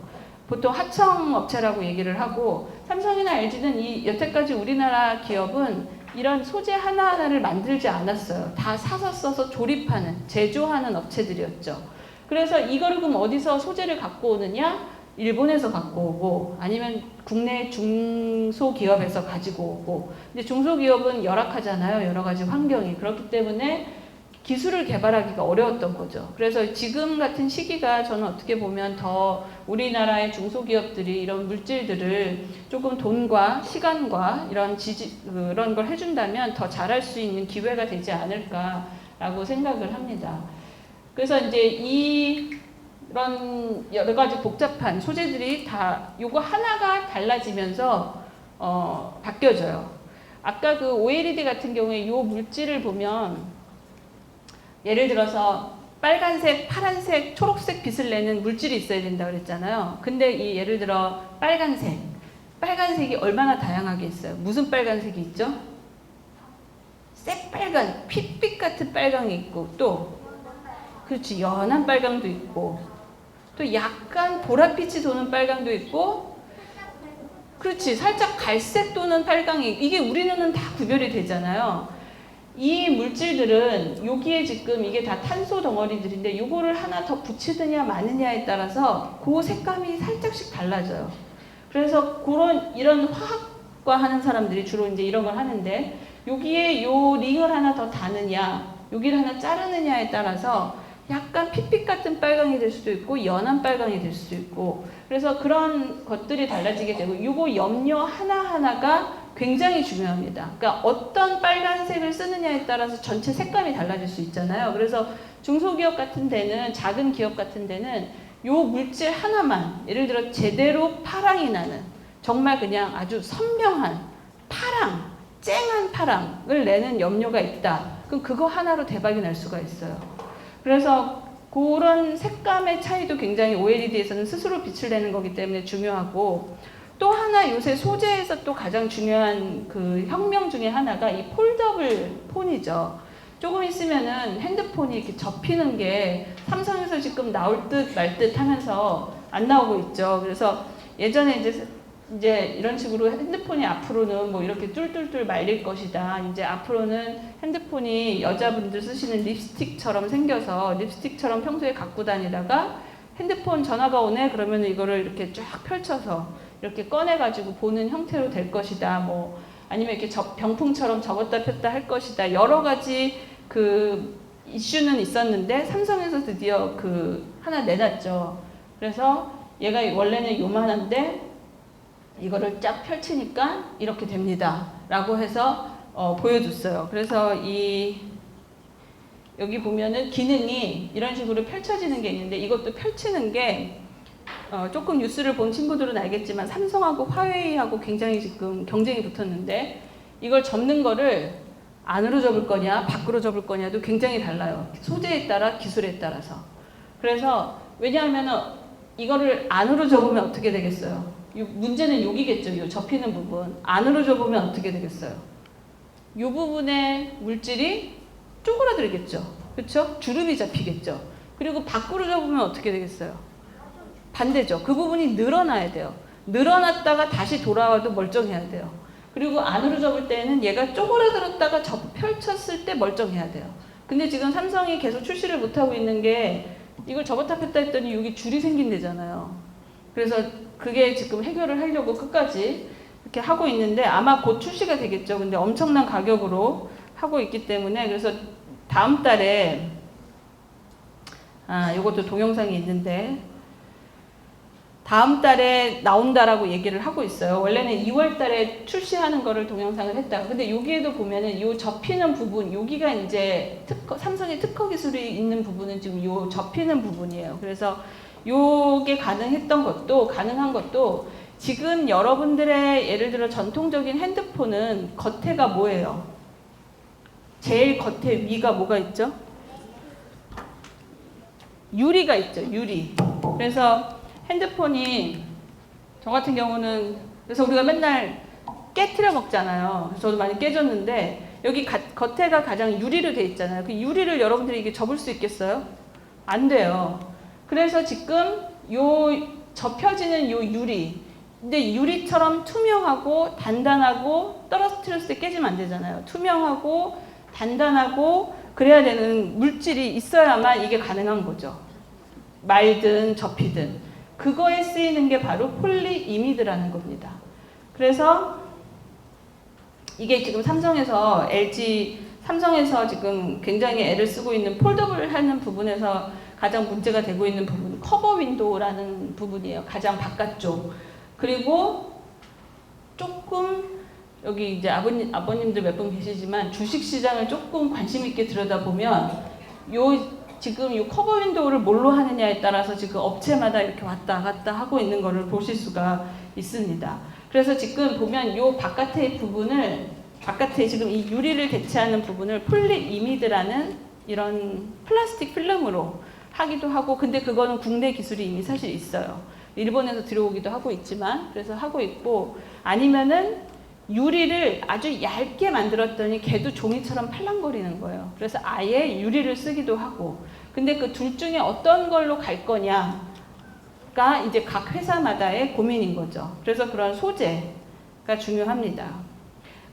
S1: 하청업체라고 얘기를 하고 삼성이나 LG는 여태까지 우리나라 기업은 이런 소재 하나하나를 만들지 않았어요. 다 사서 써서 조립하는, 제조하는 업체들이었죠. 그래서 이거를 그럼 어디서 소재를 갖고 오느냐? 일본에서 갖고 오고 아니면 국내 중소기업에서 가지고 오고 근데 중소기업은 열악하잖아요. 여러 가지 환경이. 그렇기 때문에 기술을 개발하기가 어려웠던 거죠. 그래서 지금 같은 시기가 저는 어떻게 보면 더 우리나라의 중소기업들이 이런 물질들을 조금 돈과 시간과 그런 걸 해준다면 더 잘할 수 있는 기회가 되지 않을까라고 생각을 합니다. 그래서 이제 이런 여러 가지 복잡한 소재들이 다 요거 하나가 달라지면서 바뀌어져요. 아까 그 OLED 같은 경우에 요 물질을 보면 예를 들어서 빨간색, 파란색, 초록색 빛을 내는 물질이 있어야 된다고 그랬잖아요. 근데 이 예를 들어 빨간색이 얼마나 다양하게 있어요. 무슨 빨간색이 있죠? 새빨간, 핏빛 같은 빨강이 있고 또 그렇지 연한 빨강도 있고 또 약간 보랏빛이 도는 빨강도 있고 그렇지 살짝 갈색 도는 빨강이 이게 우리 눈은 다 구별이 되잖아요. 이 물질들은 여기에 지금 이게 다 탄소 덩어리들인데 요거를 하나 더 붙이느냐 마느냐에 따라서 그 색감이 살짝씩 달라져요. 그래서 이런 화학과 하는 사람들이 주로 이제 이런 걸 하는데 여기에 요 링을 하나 더 다느냐 여기를 하나 자르느냐에 따라서 약간 핏빛 같은 빨강이 될 수도 있고 연한 빨강이 될 수도 있고 그래서 그런 것들이 달라지게 되고 요거 염료 하나하나가 굉장히 중요합니다. 그러니까 어떤 빨간색을 쓰느냐에 따라서 전체 색감이 달라질 수 있잖아요. 그래서 중소기업 같은 데는 작은 기업 같은 데는 요 물질 하나만 예를 들어 제대로 파랑이 나는 정말 그냥 아주 선명한 파랑, 쨍한 파랑을 내는 염료가 있다. 그럼 그거 하나로 대박이 날 수가 있어요. 그래서 그런 색감의 차이도 굉장히 OLED에서는 스스로 빛을 내는 거기 때문에 중요하고 또 하나 요새 소재에서 또 가장 중요한 그 혁명 중에 하나가 이 폴더블 폰이죠. 조금 있으면은 핸드폰이 이렇게 접히는 게 삼성에서 지금 나올 듯 말 듯 하면서 안 나오고 있죠. 그래서 예전에 이제 이런 식으로 핸드폰이 앞으로는 뭐 이렇게 뚫뚫뚫 말릴 것이다. 이제 앞으로는 핸드폰이 여자분들 쓰시는 립스틱처럼 생겨서 립스틱처럼 평소에 갖고 다니다가 핸드폰 전화가 오네 그러면 이거를 이렇게 쫙 펼쳐서 이렇게 꺼내가지고 보는 형태로 될 것이다. 뭐 아니면 이렇게 병풍처럼 접었다 폈다 할 것이다. 여러 가지 그 이슈는 있었는데 삼성에서 드디어 그 하나 내놨죠. 그래서 얘가 원래는 요만한데 이거를 쫙 펼치니까 이렇게 됩니다. 라고 해서 보여줬어요. 그래서 여기 보면은 기능이 이런 식으로 펼쳐지는 게 있는데 이것도 펼치는 게 조금 뉴스를 본 친구들은 알겠지만 삼성하고 화웨이하고 굉장히 지금 경쟁이 붙었는데 이걸 접는 거를 안으로 접을 거냐 밖으로 접을 거냐도 굉장히 달라요. 소재에 따라 기술에 따라서. 그래서 왜냐하면 이거를 안으로 접으면 어떻게 되겠어요? 문제는 여기겠죠. 요 접히는 부분. 안으로 접으면 어떻게 되겠어요? 이 부분의 물질이 쪼그라들겠죠. 그렇죠? 주름이 잡히겠죠. 그리고 밖으로 접으면 어떻게 되겠어요? 반대죠. 그 부분이 늘어나야 돼요. 늘어났다가 다시 돌아와도 멀쩡해야 돼요. 그리고 안으로 접을 때는 얘가 쪼그라들었다가 펼쳤을 때 멀쩡해야 돼요. 근데 지금 삼성이 계속 출시를 못하고 있는 게 이걸 접었다 폈다 했더니 여기 줄이 생긴대잖아요. 그래서 그게 지금 해결을 하려고 끝까지 이렇게 하고 있는데 아마 곧 출시가 되겠죠. 근데 엄청난 가격으로 하고 있기 때문에 그래서 다음 달에 이것도 동영상이 있는데 다음 달에 나온다라고 얘기를 하고 있어요. 원래는 2월 달에 출시하는 거를 동영상을 했다가 근데 여기에도 보면은 요 접히는 부분 여기가 이제 삼성의 특허 기술이 있는 부분은 지금 요 접히는 부분이에요. 그래서 요게 가능한 것도 지금 여러분들의 예를 들어 전통적인 핸드폰은 겉에가 뭐예요? 제일 겉에 위가 뭐가 있죠? 유리가 있죠. 유리. 그래서 핸드폰이 저 같은 경우는 그래서 우리가 맨날 깨트려 먹잖아요. 그래서 저도 많이 깨졌는데 여기 겉에가 가장 유리로 돼 있잖아요. 그 유리를 여러분들이 이게 접을 수 있겠어요? 안 돼요. 그래서 지금 요 접혀지는 요 유리 근데 유리처럼 투명하고 단단하고 떨어뜨렸을 때 깨지면 안 되잖아요. 투명하고 단단하고 그래야 되는 물질이 있어야만 이게 가능한 거죠. 말든 접히든 그거에 쓰이는 게 바로 폴리이미드라는 겁니다. 그래서 이게 지금 삼성에서 지금 굉장히 애를 쓰고 있는 폴더블 하는 부분에서 가장 문제가 되고 있는 부분 커버 윈도우라는 부분이에요. 가장 바깥쪽. 그리고 조금 여기 이제 아버님들 몇 분 계시지만 주식시장을 조금 관심 있게 들여다보면 지금 이 커버 윈도우를 뭘로 하느냐에 따라서 지금 업체마다 이렇게 왔다 갔다 하고 있는 거를 보실 수가 있습니다. 그래서 지금 보면 이 바깥에 지금 이 유리를 대체하는 부분을 폴리이미드라는 이런 플라스틱 필름으로 하기도 하고 근데 그거는 국내 기술이 이미 사실 있어요. 일본에서 들어오기도 하고 있지만 그래서 하고 있고 아니면은 유리를 아주 얇게 만들었더니 걔도 종이처럼 팔랑거리는 거예요. 그래서 아예 유리를 쓰기도 하고 근데 그 둘 중에 어떤 걸로 갈 거냐가 이제 각 회사마다의 고민인 거죠. 그래서 그런 소재가 중요합니다.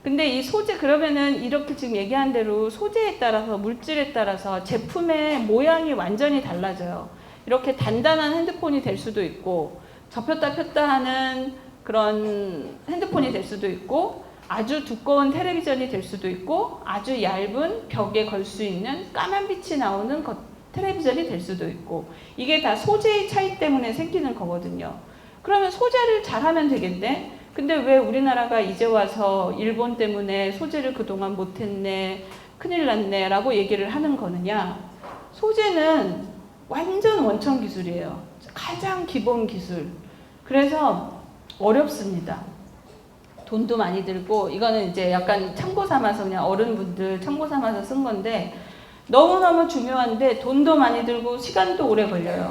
S1: 근데 이 소재 그러면은 이렇게 지금 얘기한 대로 소재에 따라서 물질에 따라서 제품의 모양이 완전히 달라져요. 이렇게 단단한 핸드폰이 될 수도 있고 접혔다 폈다 하는 그런 핸드폰이 될 수도 있고 아주 두꺼운 텔레비전이 될 수도 있고 아주 얇은 벽에 걸 수 있는 까만 빛이 나오는 텔레비전이 될 수도 있고 이게 다 소재의 차이 때문에 생기는 거거든요. 그러면 소재를 잘하면 되겠네. 근데 왜 우리나라가 이제 와서 일본 때문에 소재를 그동안 못했네 큰일 났네 라고 얘기를 하는 거느냐. 소재는 완전 원천 기술이에요. 가장 기본 기술. 그래서 어렵습니다. 돈도 많이 들고 이거는 이제 약간 참고 삼아서 그냥 어른분들 참고 삼아서 쓴 건데 너무너무 중요한데 돈도 많이 들고 시간도 오래 걸려요.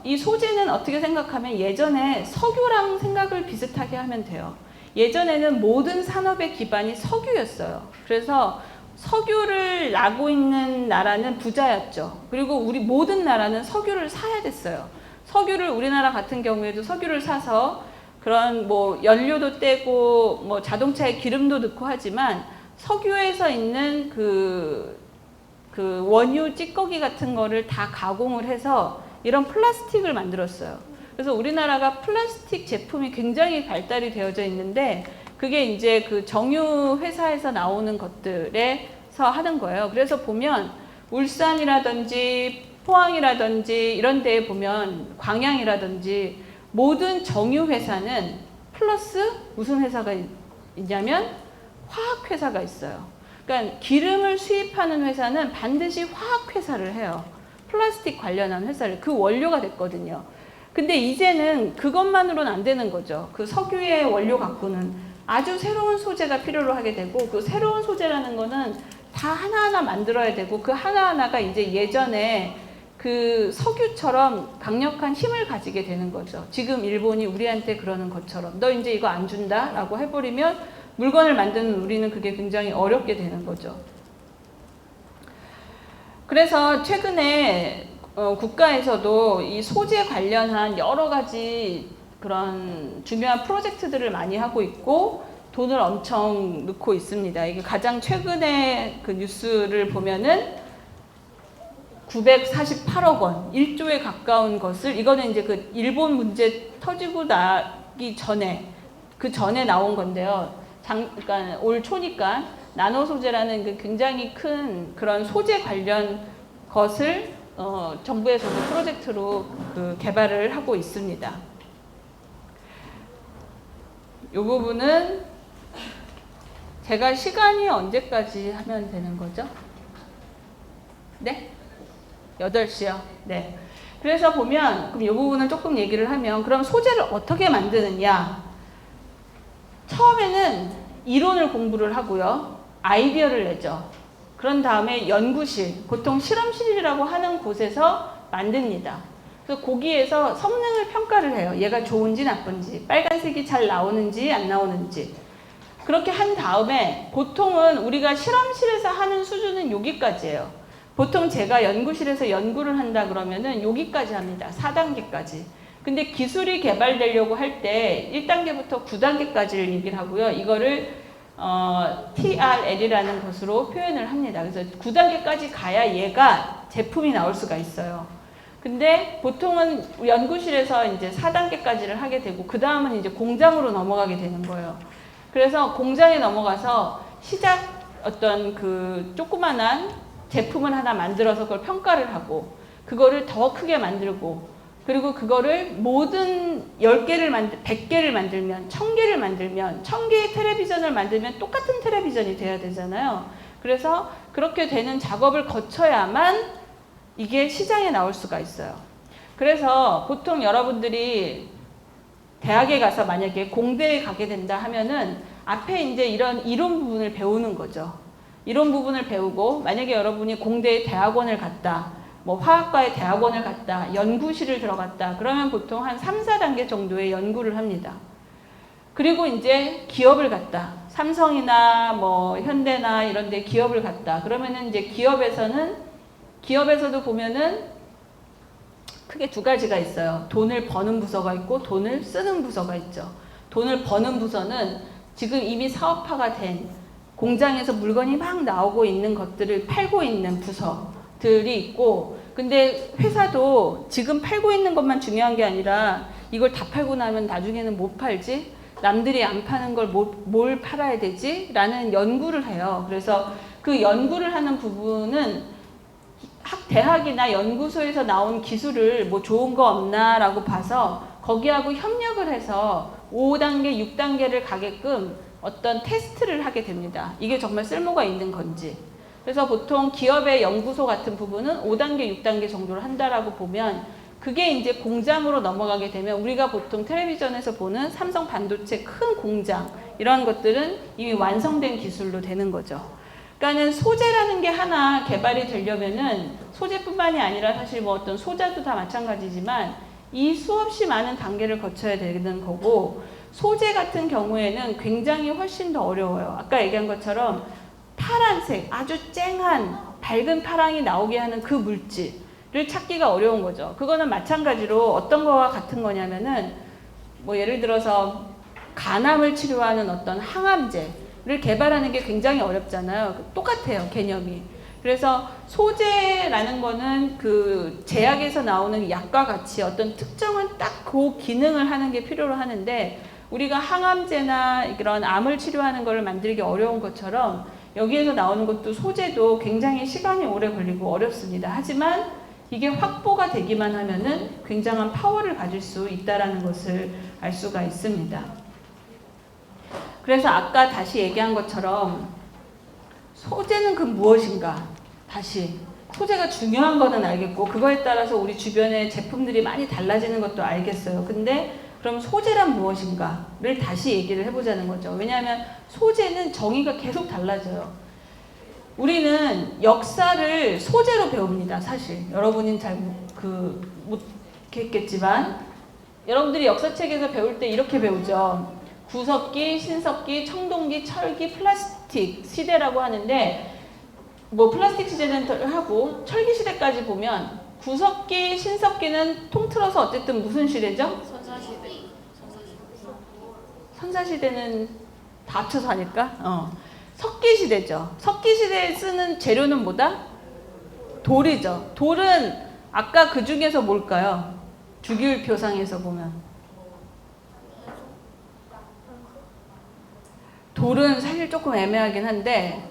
S1: 이 소재는 어떻게 생각하면 예전에 석유랑 생각을 비슷하게 하면 돼요. 예전에는 모든 산업의 기반이 석유였어요. 그래서 석유를 나고 있는 나라는 부자였죠. 그리고 우리 모든 나라는 석유를 사야 됐어요. 석유를 우리나라 같은 경우에도 석유를 사서 그런 뭐 연료도 떼고 뭐 자동차에 기름도 넣고 하지만 석유에서 있는 그 원유 찌꺼기 같은 거를 다 가공을 해서 이런 플라스틱을 만들었어요. 그래서 우리나라가 플라스틱 제품이 굉장히 발달이 되어져 있는데 그게 이제 그 정유 회사에서 나오는 것들에서 하는 거예요. 그래서 보면 울산이라든지 포항이라든지 이런 데에 보면 광양이라든지 모든 정유 회사는 플러스 무슨 회사가 있냐면 화학 회사가 있어요. 그러니까 기름을 수입하는 회사는 반드시 화학 회사를 해요. 플라스틱 관련한 회사를 그 원료가 됐거든요. 근데 이제는 그것만으로는 안 되는 거죠. 그 석유의 원료 갖고는 아주 새로운 소재가 필요로 하게 되고 그 새로운 소재라는 거는 다 하나하나 만들어야 되고 그 하나하나가 이제 예전에 그 석유처럼 강력한 힘을 가지게 되는 거죠. 지금 일본이 우리한테 그러는 것처럼 너 이제 이거 안 준다 라고 해버리면 물건을 만드는 우리는 그게 굉장히 어렵게 되는 거죠. 그래서 최근에 국가에서도 이 소재 관련한 여러 가지 그런 중요한 프로젝트들을 많이 하고 있고 돈을 엄청 넣고 있습니다. 이게 가장 최근에 그 뉴스를 보면은 948억 원, 1조에 가까운 것을 이거는 이제 그 일본 문제 터지고 나기 전에 그 전에 나온 건데요. 그러니까 올 초니까 나노 소재라는 그 굉장히 큰 그런 소재 관련 것을 정부에서도 프로젝트로 그 개발을 하고 있습니다. 이 부분은 제가 시간이 언제까지 하면 되는 거죠? 네? 8시요. 네. 그래서 보면 그럼 이 부분은 조금 얘기를 하면 그럼 소재를 어떻게 만드느냐? 처음에는 이론을 공부를 하고요. 아이디어를 내죠. 그런 다음에 연구실, 보통 실험실이라고 하는 곳에서 만듭니다. 그래서 거기에서 성능을 평가를 해요. 얘가 좋은지 나쁜지, 빨간색이 잘 나오는지 안 나오는지. 그렇게 한 다음에 보통은 우리가 실험실에서 하는 수준은 여기까지예요. 보통 제가 연구실에서 연구를 한다 그러면은 여기까지 합니다. 4단계까지. 근데 기술이 개발되려고 할 때 1단계부터 9단계까지를 얘기를 하고요. 이거를 TRL이라는 것으로 표현을 합니다. 그래서 9단계까지 가야 얘가 제품이 나올 수가 있어요. 근데 보통은 연구실에서 이제 4단계까지를 하게 되고 그 다음은 이제 공장으로 넘어가게 되는 거예요. 그래서 공장에 넘어가서 시작 어떤 그 조그만한 제품을 하나 만들어서 그걸 평가를 하고 그거를 더 크게 만들고 그리고 그거를 모든 10개를 100개를 만들면 1000개를 만들면 1000개의 텔레비전을 만들면 똑같은 텔레비전이 돼야 되잖아요. 그래서 그렇게 되는 작업을 거쳐야만 이게 시장에 나올 수가 있어요. 그래서 보통 여러분들이 대학에 가서 만약에 공대에 가게 된다 하면은 앞에 이제 이런 이론 부분을 배우는 거죠. 이론 부분을 배우고 만약에 여러분이 공대에 대학원을 갔다, 뭐 화학과의 대학원을 갔다, 연구실을 들어갔다 그러면 보통 한 3, 4단계 정도의 연구를 합니다. 그리고 이제 기업을 갔다. 삼성이나 뭐 현대나 이런 데 기업을 갔다. 그러면은 이제 기업에서도 보면은 크게 두 가지가 있어요. 돈을 버는 부서가 있고 돈을 쓰는 부서가 있죠. 돈을 버는 부서는 지금 이미 사업화가 된 공장에서 물건이 막 나오고 있는 것들을 팔고 있는 부서들이 있고 근데 회사도 지금 팔고 있는 것만 중요한 게 아니라 이걸 다 팔고 나면 나중에는 못 팔지? 남들이 안 파는 걸 뭘 팔아야 되지? 라는 연구를 해요. 그래서 그 연구를 하는 부분은 대학이나 연구소에서 나온 기술을 뭐 좋은 거 없나 라고 봐서 거기하고 협력을 해서 5단계, 6단계를 가게끔 어떤 테스트를 하게 됩니다. 이게 정말 쓸모가 있는 건지. 그래서 보통 기업의 연구소 같은 부분은 5단계, 6단계 정도를 한다라고 보면 그게 이제 공장으로 넘어가게 되면 우리가 보통 텔레비전에서 보는 삼성 반도체 큰 공장 이런 것들은 이미 완성된 기술로 되는 거죠. 그러니까는 소재라는 게 하나 개발이 되려면은 소재뿐만이 아니라 사실 뭐 어떤 소자도 다 마찬가지지만 이 수없이 많은 단계를 거쳐야 되는 거고 소재 같은 경우에는 굉장히 훨씬 더 어려워요. 아까 얘기한 것처럼 파란색, 아주 쨍한 밝은 파랑이 나오게 하는 그 물질을 찾기가 어려운 거죠. 그거는 마찬가지로 어떤 거와 같은 거냐면은 뭐 예를 들어서 간암을 치료하는 어떤 항암제를 개발하는 게 굉장히 어렵잖아요. 똑같아요, 개념이. 그래서 소재라는 거는 그 제약에서 나오는 약과 같이 어떤 특정한 딱 그 기능을 하는 게 필요로 하는데 우리가 항암제나 이런 암을 치료하는 걸 만들기 어려운 것처럼 여기에서 나오는 것도 소재도 굉장히 시간이 오래 걸리고 어렵습니다. 하지만 이게 확보가 되기만 하면은 굉장한 파워를 가질 수 있다라는 것을 알 수가 있습니다. 그래서 아까 다시 얘기한 것처럼 소재는 그 무엇인가? 다시 소재가 중요한 거는 알겠고 그거에 따라서 우리 주변의 제품들이 많이 달라지는 것도 알겠어요. 근데 그럼 소재란 무엇인가를 다시 얘기를 해보자는 거죠. 왜냐하면 소재는 정의가 계속 달라져요. 우리는 역사를 소재로 배웁니다. 사실 여러분은 잘 못했겠지만 여러분들이 역사책에서 배울 때 이렇게 배우죠. 구석기, 신석기, 청동기, 철기, 플라스틱 시대라고 하는데 뭐 플라스틱 시대는 하고 철기 시대까지 보면 구석기, 신석기는 통틀어서 어쨌든 무슨 시대죠? 선사시대는 다 합쳐서 하니까 석기 시대죠. 석기 시대에 쓰는 재료는 뭐다? 돌이죠. 돌은 아까 그 중에서 뭘까요? 주기율표상에서 보면 돌은 사실 조금 애매하긴 한데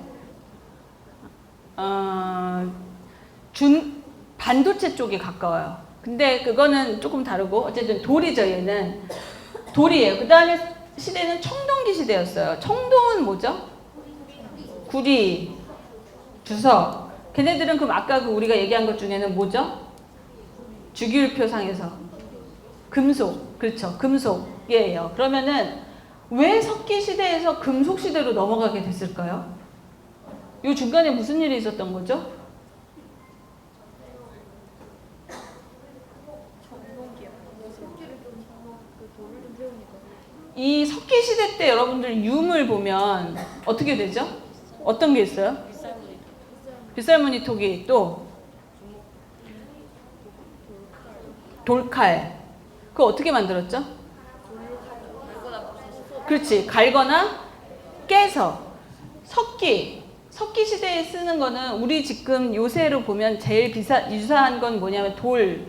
S1: 반도체 쪽에 가까워요. 근데 그거는 조금 다르고 어쨌든 돌이죠. 얘는 돌이에요. 그 다음에 시대는 청동기 시대였어요. 청동은 뭐죠? 구리, 주석. 걔네들은 그럼 아까 우리가 얘기한 것 중에는 뭐죠? 주기율표상에서 금속. 그렇죠. 금속이에요. 그러면은 왜 석기 시대에서 금속 시대로 넘어가게 됐을까요? 이 중간에 무슨 일이 있었던 거죠? 이 석기 시대 때 여러분들 유물 보면 어떻게 되죠? 어떤 게 있어요? 빗살무늬 토기, 또 돌칼. 그거 어떻게 만들었죠? 그렇지. 갈거나 깨서. 석기 시대에 쓰는 거는 우리 지금 요새로 보면 제일 유사한 건 뭐냐면 돌,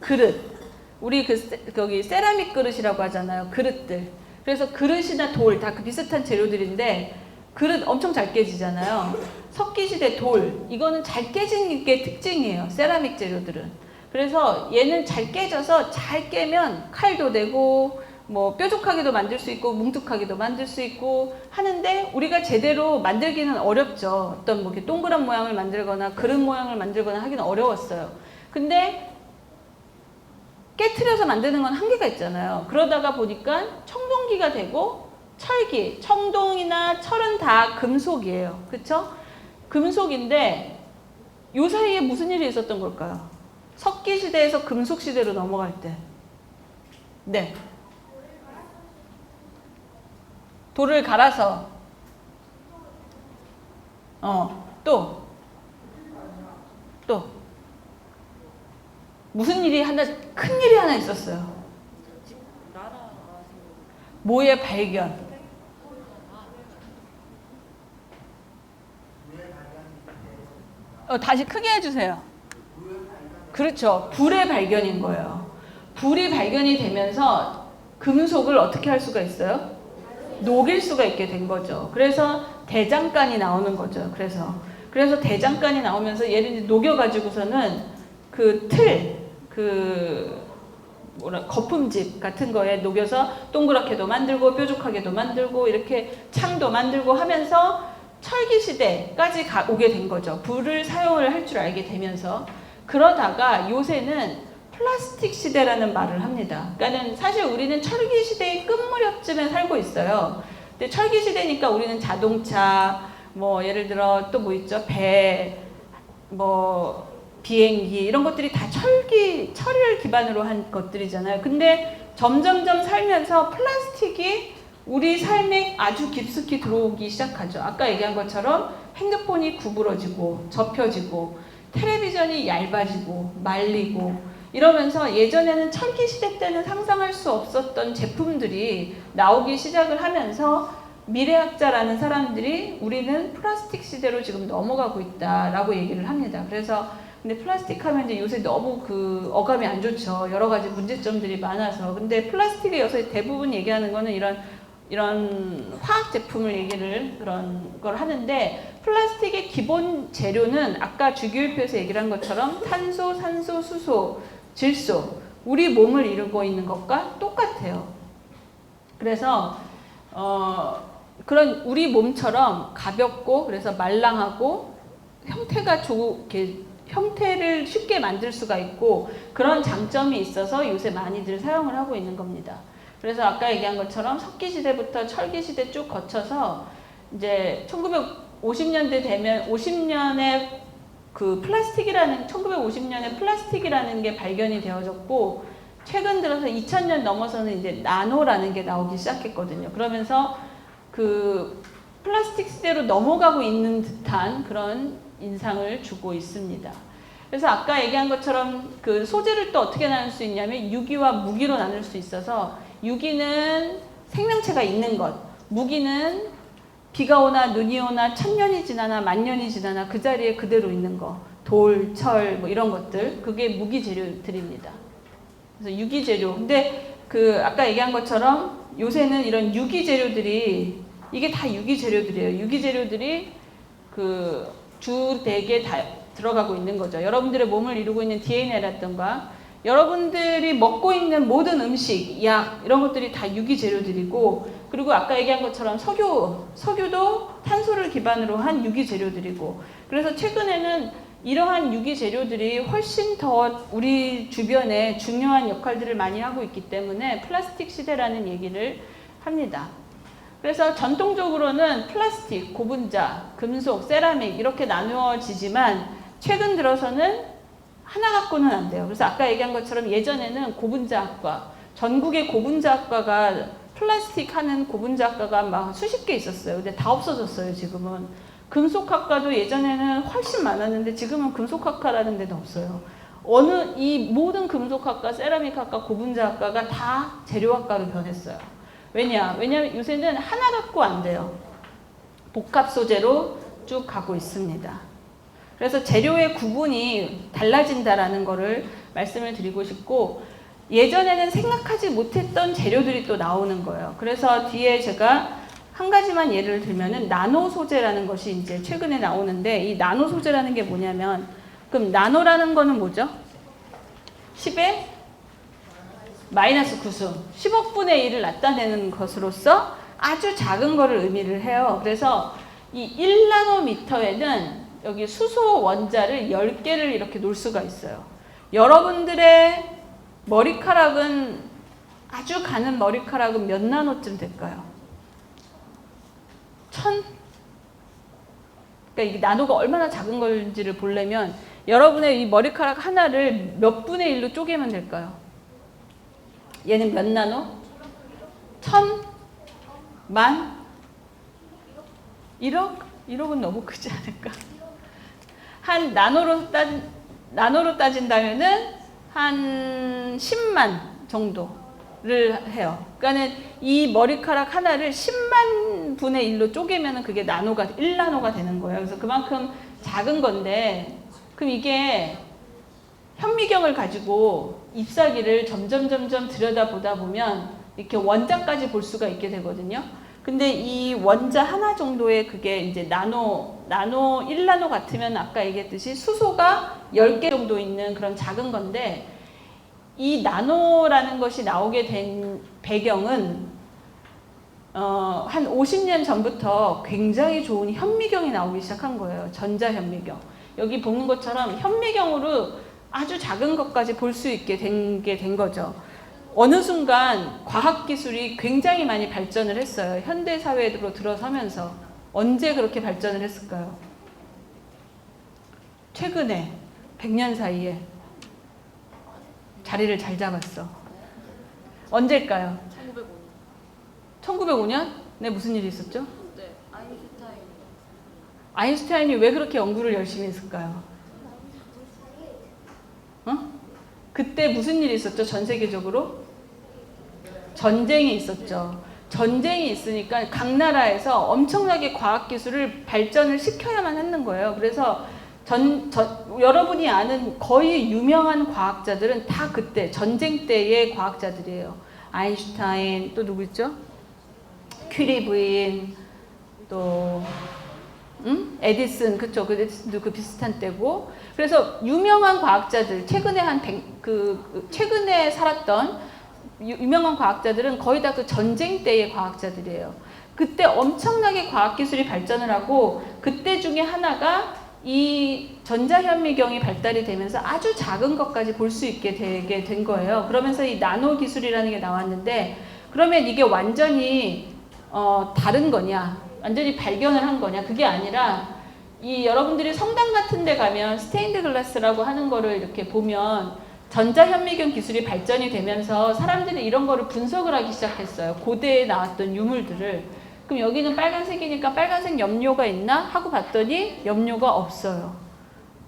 S1: 그릇. 우리 거기 세라믹 그릇이라고 하잖아요. 그릇들. 그래서 그릇이나 돌 다 그 비슷한 재료들인데 그릇 엄청 잘 깨지잖아요. 석기시대 돌 이거는 잘 깨지는 게 특징이에요. 세라믹 재료들은. 그래서 얘는 잘 깨져서 잘 깨면 칼도 되고 뭐 뾰족하게도 만들 수 있고 뭉툭하게도 만들 수 있고 하는데 우리가 제대로 만들기는 어렵죠. 어떤 뭐 이렇게 동그란 모양을 만들거나 그릇 모양을 만들거나 하기는 어려웠어요. 근데 깨트려서 만드는 건 한계가 있잖아요. 그러다가 보니까 청동기가 되고 철기, 청동이나 철은 다 금속이에요. 그쵸? 금속인데 요 사이에 무슨 일이 있었던 걸까요? 석기 시대에서 금속 시대로 넘어갈 때. 네. 돌을 갈아서 또 무슨 일이 큰 일이 하나 있었어요. 모의 발견. 다시 크게 해주세요. 그렇죠. 불의 발견인 거예요. 불이 발견이 되면서 금속을 어떻게 할 수가 있어요? 녹일 수가 있게 된 거죠. 그래서 대장간이 나오는 거죠. 그래서 대장간이 나오면서 얘를 녹여가지고서는 거품집 같은 거에 녹여서 동그랗게도 만들고 뾰족하게도 만들고 이렇게 창도 만들고 하면서 철기 시대까지 오게 된 거죠. 불을 사용을 할 줄 알게 되면서. 그러다가 요새는 플라스틱 시대라는 말을 합니다. 그러니까는 사실 우리는 철기 시대의 끝 무렵쯤에 살고 있어요. 근데 철기 시대니까 우리는 자동차, 뭐 예를 들어 또 뭐 있죠? 배, 뭐 비행기 이런 것들이 다 철을 기반으로 한 것들이잖아요. 근데 점점점 살면서 플라스틱이 우리 삶에 아주 깊숙이 들어오기 시작하죠. 아까 얘기한 것처럼 핸드폰이 구부러지고 접혀지고 텔레비전이 얇아지고 말리고 이러면서 예전에는 철기 시대 때는 상상할 수 없었던 제품들이 나오기 시작을 하면서 미래학자라는 사람들이 우리는 플라스틱 시대로 지금 넘어가고 있다라고 얘기를 합니다. 그래서 근데 플라스틱 하면 이제 요새 너무 어감이 안 좋죠. 여러 가지 문제점들이 많아서. 근데 플라스틱에 요새 대부분 얘기하는 거는 이런 이런 화학 제품을 그런 걸 하는데, 플라스틱의 기본 재료는 아까 주기율표에서 얘기를 한 것처럼 탄소, 산소, 수소, 질소, 우리 몸을 이루고 있는 것과 똑같아요. 그래서 그런 우리 몸처럼 가볍고, 그래서 말랑하고 형태가 형태를 쉽게 만들 수가 있고, 그런 장점이 있어서 요새 많이들 사용을 하고 있는 겁니다. 그래서 아까 얘기한 것처럼 석기시대부터 철기시대 쭉 거쳐서 이제 1950년대 되면 50년에 그 플라스틱이라는 1950년에 플라스틱이라는 게 발견이 되어졌고, 최근 들어서 2000년 넘어서는 이제 나노라는 게 나오기 시작했거든요. 그러면서 그 플라스틱 시대로 넘어가고 있는 듯한 그런 인상을 주고 있습니다. 그래서 아까 얘기한 것처럼 그 소재를 또 어떻게 나눌 수 있냐면 유기와 무기로 나눌 수 있어서, 유기는 생명체가 있는 것, 무기는 비가 오나 눈이 오나 1000년이 지나나 10,000년이 지나나 그 자리에 그대로 있는 거, 돌, 철 뭐 이런 것들, 그게 무기 재료들입니다. 그래서 유기 재료. 근데 그 아까 얘기한 것처럼 요새는 이런 유기 재료들이, 이게 다 유기 재료들이에요. 유기 재료들이 그 주되게 다 들어가고 있는 거죠. 여러분들의 몸을 이루고 있는 DNA라든가 여러분들이 먹고 있는 모든 음식, 약 이런 것들이 다 유기 재료들이고, 그리고 아까 얘기한 것처럼 석유도 탄소를 기반으로 한 유기 재료들이고, 그래서 최근에는 이러한 유기 재료들이 훨씬 더 우리 주변에 중요한 역할들을 많이 하고 있기 때문에 플라스틱 시대라는 얘기를 합니다. 그래서 전통적으로는 플라스틱, 고분자, 금속, 세라믹 이렇게 나누어지지만 최근 들어서는 하나 갖고는 안 돼요. 그래서 아까 얘기한 것처럼 예전에는 고분자학과, 전국에 고분자학과가, 플라스틱 하는 고분자학과가 막 수십 개 있었어요. 근데 다 없어졌어요, 지금은. 금속학과도 예전에는 훨씬 많았는데 지금은 금속학과라는 데도 없어요. 이 모든 금속학과, 세라믹학과, 고분자학과가 다 재료학과로 변했어요. 왜냐면 요새는 하나 갖고 안 돼요. 복합 소재로 쭉 가고 있습니다. 그래서 재료의 구분이 달라진다라는 거를 말씀을 드리고 싶고, 예전에는 생각하지 못했던 재료들이 또 나오는 거예요. 그래서 뒤에 제가 한 가지만 예를 들면은 나노 소재라는 것이 이제 최근에 나오는데, 이 나노 소재라는 게 뭐냐면, 그럼 나노라는 거는 뭐죠? 10의 마이너스 9승, 10억분의 1을 나타내는 것으로서 아주 작은 거를 의미를 해요. 그래서 이 1나노미터에는 여기 수소 원자를 10개를 이렇게 놓을 수가 있어요. 여러분들의 머리카락은, 아주 가는 머리카락은 몇 나노쯤 될까요? 1000? 그러니까 이게 나노가 얼마나 작은 건지를 보려면 여러분의 이 머리카락 하나를 몇 분의 1로 쪼개면 될까요? 얘는 몇 나노? 1000? 만? 1억? 1억은 너무 크지 않을까? 한 나노로 따진다면은 한 10만 정도를 해요. 그러니까는 이 머리카락 하나를 10만 분의 1로 쪼개면은 그게 1나노가 되는 거예요. 그래서 그만큼 작은 건데, 그럼 이게 현미경을 가지고 잎사귀를 점점 들여다보다 보면 이렇게 원자까지 볼 수가 있게 되거든요. 근데 이 원자 하나 정도의 그게 이제 나노 1나노 같으면 아까 얘기했듯이 수소가 10개 정도 있는 그런 작은 건데, 이 나노라는 것이 나오게 된 배경은 한 50년 전부터 굉장히 좋은 현미경이 나오기 시작한 거예요. 전자현미경. 여기 보는 것처럼 현미경으로 아주 작은 것까지 볼 수 있게 된 거죠. 어느 순간 과학기술이 굉장히 많이 발전을 했어요. 현대사회로 들어서면서. 언제 그렇게 발전을 했을까요? 최근에 100년 사이에 자리를 잘 잡았어. 언제일까요? 1905년? 네, 무슨 일이 있었죠?
S2: 네,
S1: 아인슈타인이 왜 그렇게 연구를 열심히 했을까요? 그때 무슨 일이 있었죠? 전 세계적으로? 전쟁이 있었죠. 전쟁이 있으니까 각 나라에서 엄청나게 과학기술을 발전을 시켜야만 하는 거예요. 그래서 여러분이 아는 거의 유명한 과학자들은 다 그때 전쟁 때의 과학자들이에요. 아인슈타인, 또 누구 있죠? 퀴리 부인, 또 에디슨, 그쵸? 그 에디슨도 그 비슷한 때고. 그래서 유명한 과학자들, 최근에 최근에 살았던 유명한 과학자들은 거의 다 그 전쟁 때의 과학자들이에요. 그때 엄청나게 과학기술이 발전을 하고, 그때 중에 하나가 이 전자현미경이 발달이 되면서 아주 작은 것까지 볼 수 있게 되게 된 거예요. 그러면서 이 나노 기술이라는 게 나왔는데, 그러면 이게 완전히 다른 거냐, 완전히 발견을 한 거냐, 그게 아니라 이 여러분들이 성당 같은 데 가면 스테인드 글라스라고 하는 거를 이렇게 보면 전자현미경 기술이 발전이 되면서 사람들이 이런 거를 분석을 하기 시작했어요. 고대에 나왔던 유물들을. 그럼 여기는 빨간색이니까 빨간색 염료가 있나 하고 봤더니 염료가 없어요.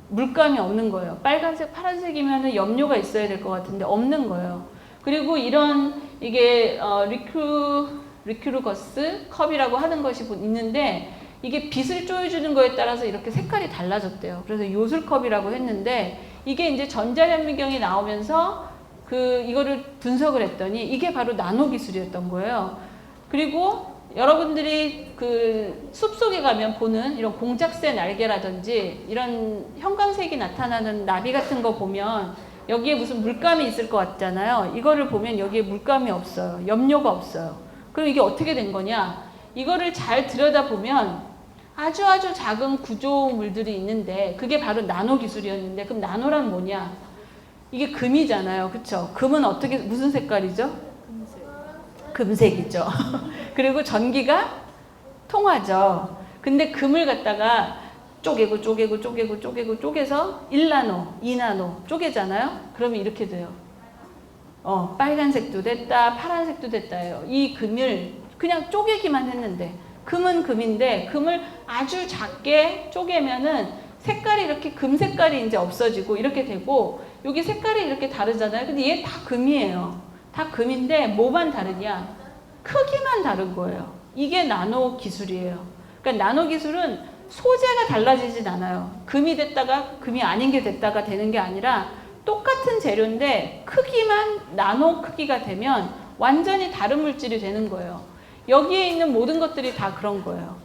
S1: 물감이 없는 거예요. 빨간색, 파란색이면 염료가 있어야 될 것 같은데 없는 거예요. 그리고 이게 리큐르거스 컵이라고 하는 것이 있는데, 이게 빛을 쪼여주는 거에 따라서 이렇게 색깔이 달라졌대요. 그래서 요술컵이라고 했는데, 이게 이제 전자현미경이 나오면서 이거를 분석을 했더니 이게 바로 나노 기술이었던 거예요. 그리고 여러분들이 그 숲속에 가면 보는 이런 공작새 날개라든지 이런 형광색이 나타나는 나비 같은 거 보면 여기에 무슨 물감이 있을 것 같잖아요. 이거를 보면 여기에 물감이 없어요. 염료가 없어요. 그럼 이게 어떻게 된 거냐? 이거를 잘 들여다보면 아주 작은 구조물들이 있는데, 그게 바로 나노 기술이었는데, 그럼 나노란 뭐냐? 이게 금이잖아요. 그쵸? 금은 무슨 색깔이죠? 금색이죠. 그리고 전기가 통하죠. 근데 금을 갖다가 쪼개서 1나노, 2나노 쪼개잖아요. 그러면 이렇게 돼요. 빨간색도 됐다, 파란색도 됐다예요. 이 금을 그냥 쪼개기만 했는데, 금은 금인데 금을 아주 작게 쪼개면은 색깔이 이렇게 금 색깔이 이제 없어지고 이렇게 되고, 여기 색깔이 이렇게 다르잖아요. 근데 얘 다 금이에요. 다 금인데 뭐만 다르냐? 크기만 다른 거예요. 이게 나노 기술이에요. 그러니까 나노 기술은 소재가 달라지진 않아요. 금이 됐다가 금이 아닌 게 됐다가 되는 게 아니라 똑같은 재료인데 크기만 나노 크기가 되면 완전히 다른 물질이 되는 거예요. 여기에 있는 모든 것들이 다 그런 거예요.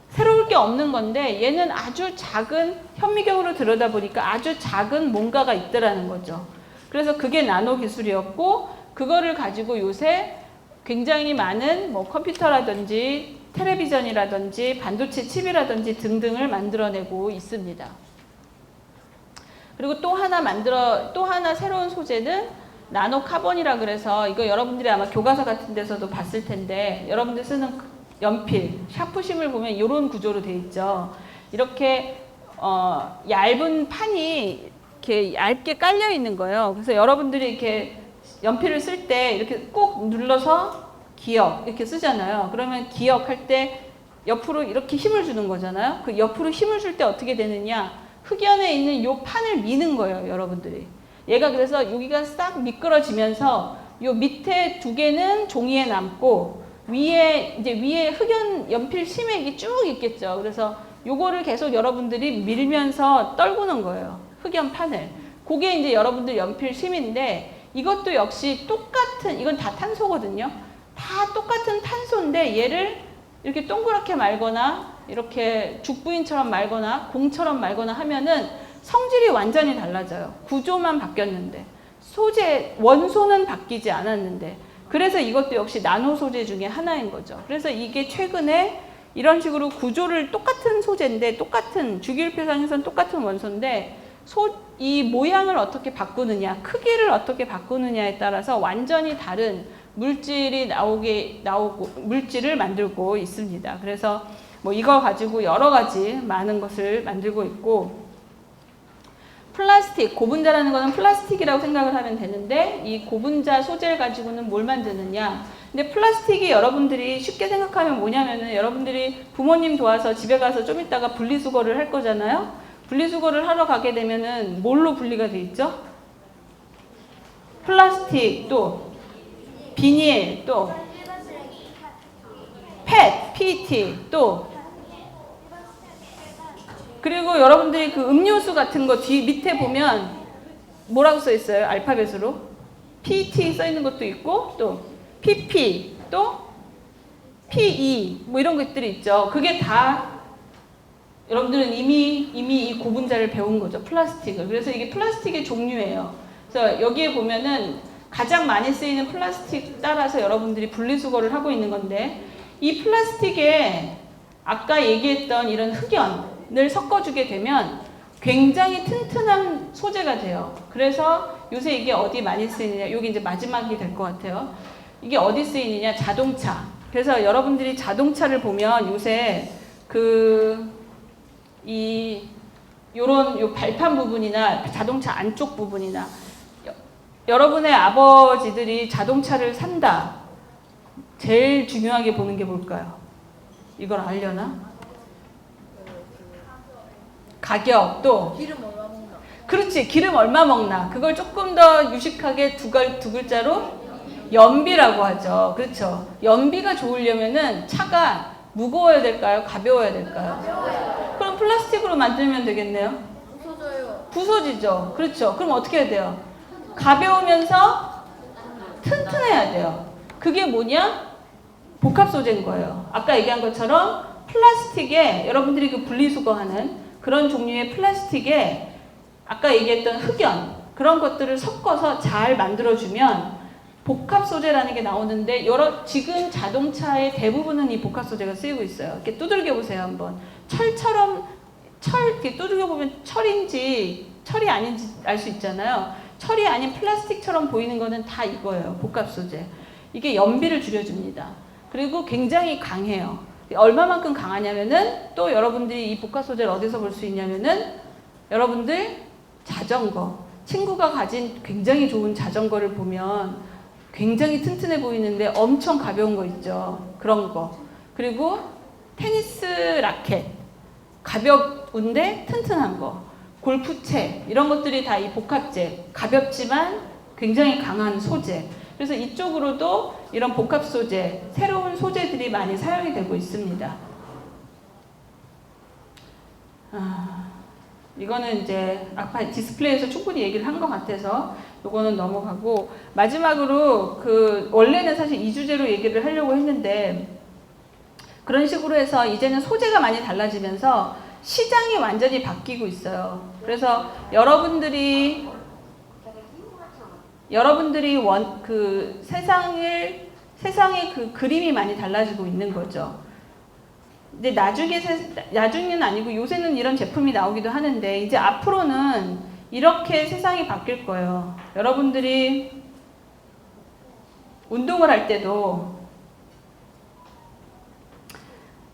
S1: 새로울 게 없는 건데, 얘는 아주 작은, 현미경으로 들여다보니까 아주 작은 뭔가가 있더라는 거죠. 그래서 그게 나노 기술이었고, 그거를 가지고 요새 굉장히 많은 컴퓨터라든지 텔레비전이라든지 반도체 칩이라든지 등등을 만들어내고 있습니다. 그리고 또 하나 새로운 소재는 나노 카본이라 그래서, 이거 여러분들이 아마 교과서 같은 데서도 봤을 텐데, 여러분들 쓰는 연필, 샤프심을 보면 이런 구조로 돼 있죠. 이렇게 얇은 판이 이렇게 얇게 깔려 있는 거예요. 그래서 여러분들이 이렇게 연필을 쓸 때 이렇게 꾹 눌러서 기억 이렇게 쓰잖아요. 그러면 기억할 때 옆으로 이렇게 힘을 주는 거잖아요. 그 옆으로 힘을 줄 때 어떻게 되느냐? 흑연에 있는 요 판을 미는 거예요, 여러분들이. 얘가 그래서 여기가 싹 미끄러지면서 요 밑에 두 개는 종이에 남고, 위에 흑연 연필 심액이 쭉 있겠죠. 그래서 요거를 계속 여러분들이 밀면서 떨구는 거예요, 흑연 판을. 그게 이제 여러분들 연필 심인데, 이것도 역시 이건 다 탄소거든요. 다 똑같은 탄소인데 얘를 이렇게 동그랗게 말거나 이렇게 죽부인처럼 말거나 공처럼 말거나 하면은 성질이 완전히 달라져요. 구조만 바뀌었는데, 원소는 바뀌지 않았는데. 그래서 이것도 역시 나노 소재 중에 하나인 거죠. 그래서 이게 최근에 이런 식으로 구조를 똑같은 소재인데, 똑같은 주기율표상에서는 똑같은 원소인데 이 모양을 어떻게 바꾸느냐, 크기를 어떻게 바꾸느냐에 따라서 완전히 다른 물질을 만들고 있습니다. 그래서 이거 가지고 여러 가지 많은 것을 만들고 있고, 플라스틱, 고분자라는 거는 플라스틱이라고 생각을 하면 되는데, 이 고분자 소재를 가지고는 뭘 만드느냐. 근데 플라스틱이 여러분들이 쉽게 생각하면 뭐냐면은, 여러분들이 부모님 도와서 집에 가서 좀 이따가 분리수거를 할 거잖아요. 분리수거를 하러 가게 되면은 뭘로 분리가 돼 있죠? 플라스틱, 또 비닐, 또 펫, PET, 또 그리고 여러분들이 그 음료수 같은 거 밑에 보면 뭐라고 써 있어요? 알파벳으로 PET 써 있는 것도 있고, 또 PP, 또 PE 뭐 이런 것들이 있죠. 그게 다 여러분들은 이미 이 고분자를 배운 거죠. 플라스틱을. 그래서 이게 플라스틱의 종류예요. 그래서 여기에 보면은 가장 많이 쓰이는 플라스틱 따라서 여러분들이 분리수거를 하고 있는 건데, 이 플라스틱에 아까 얘기했던 이런 흑연을 섞어주게 되면 굉장히 튼튼한 소재가 돼요. 그래서 요새 이게 어디 많이 쓰이느냐, 여기 이제 마지막이 될 것 같아요. 이게 어디 쓰이느냐, 자동차. 그래서 여러분들이 자동차를 보면 요새 요런 요 발판 부분이나 자동차 안쪽 부분이나 여러분의 아버지들이 자동차를 산다. 제일 중요하게 보는 게 뭘까요? 이걸 알려나? 가격, 또
S2: 기름 얼마 먹나?
S1: 그렇지, 기름 얼마 먹나. 그걸 조금 더 유식하게 두 글자로 연비라고 하죠. 그렇죠. 연비가 좋으려면은 차가 무거워야 될까요? 가벼워야 될까요? 그럼 플라스틱으로 만들면 되겠네요.
S2: 부서져요.
S1: 부서지죠. 그렇죠. 그럼 어떻게 해야 돼요? 가벼우면서 튼튼해야 돼요. 그게 뭐냐? 복합 소재인 거예요. 아까 얘기한 것처럼 플라스틱에, 여러분들이 그 분리수거하는 그런 종류의 플라스틱에 아까 얘기했던 흑연, 그런 것들을 섞어서 잘 만들어주면 복합 소재라는 게 나오는데, 지금 자동차의 대부분은 이 복합 소재가 쓰이고 있어요. 이렇게 두들겨 보세요, 한번. 이렇게 두들겨 보면 철인지 철이 아닌지 알 수 있잖아요. 철이 아닌 플라스틱처럼 보이는 거는 다 이거예요. 복합 소재. 이게 연비를 줄여줍니다. 그리고 굉장히 강해요. 얼마만큼 강하냐면은, 또 여러분들이 이 복합 소재를 어디서 볼 수 있냐면은, 여러분들 자전거, 친구가 가진 굉장히 좋은 자전거를 보면 굉장히 튼튼해 보이는데 엄청 가벼운 거 있죠. 그런 거. 그리고 테니스 라켓, 가벼운데 튼튼한 거. 골프채, 이런 것들이 다 이 복합재, 가볍지만 굉장히 강한 소재. 그래서 이쪽으로도 이런 복합 소재, 새로운 소재들이 많이 사용이 되고 있습니다. 이거는 이제 아까 디스플레이에서 충분히 얘기를 한 것 같아서 요거는 넘어가고, 마지막으로 원래는 사실 이 주제로 얘기를 하려고 했는데, 그런 식으로 해서 이제는 소재가 많이 달라지면서 시장이 완전히 바뀌고 있어요. 그래서 여러분들이 세상의 그 그림이 많이 달라지고 있는 거죠. 근데 나중에는 아니고 요새는 이런 제품이 나오기도 하는데, 이제 앞으로는 이렇게 세상이 바뀔 거예요. 여러분들이 운동을 할 때도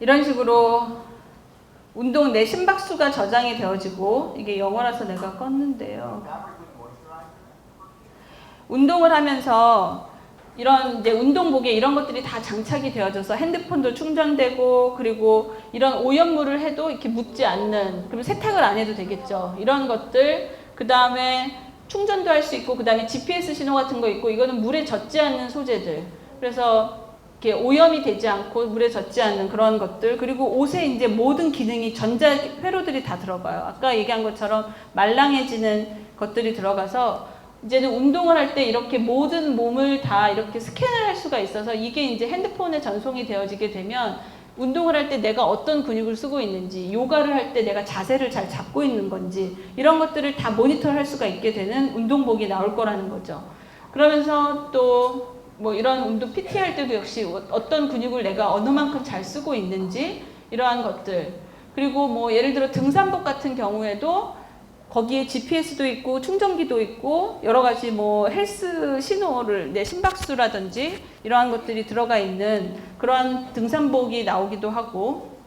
S1: 이런 식으로 내 심박수가 저장이 되어지고, 이게 영어라서 내가 껐는데요. 운동을 하면서 이런 이제 운동복에 이런 것들이 다 장착이 되어져서 핸드폰도 충전되고, 그리고 이런 오염물을 해도 이렇게 묻지 않는, 그리고 세탁을 안 해도 되겠죠. 이런 것들, 그 다음에 충전도 할 수 있고, 그 다음에 GPS 신호 같은 거 있고, 이거는 물에 젖지 않는 소재들. 그래서 이렇게 오염이 되지 않고 물에 젖지 않는 그런 것들, 그리고 옷에 이제 모든 기능이 전자 회로들이 다 들어가요. 아까 얘기한 것처럼 말랑해지는 것들이 들어가서 이제는 운동을 할 때 이렇게 모든 몸을 다 이렇게 스캔을 할 수가 있어서, 이게 이제 핸드폰에 전송이 되어지게 되면 운동을 할 때 내가 어떤 근육을 쓰고 있는지, 요가를 할 때 내가 자세를 잘 잡고 있는 건지, 이런 것들을 다 모니터를 할 수가 있게 되는 운동복이 나올 거라는 거죠. 그러면서 또 뭐 이런 운동 PT 할 때도 역시 어떤 근육을 내가 어느 만큼 잘 쓰고 있는지, 이러한 것들. 그리고 뭐 예를 들어 등산복 같은 경우에도 거기에 GPS도 있고 충전기도 있고 여러 가지 뭐 헬스 신호를, 내 심박수라든지 이러한 것들이 들어가 있는 그러한 등산복이 나오기도 하고,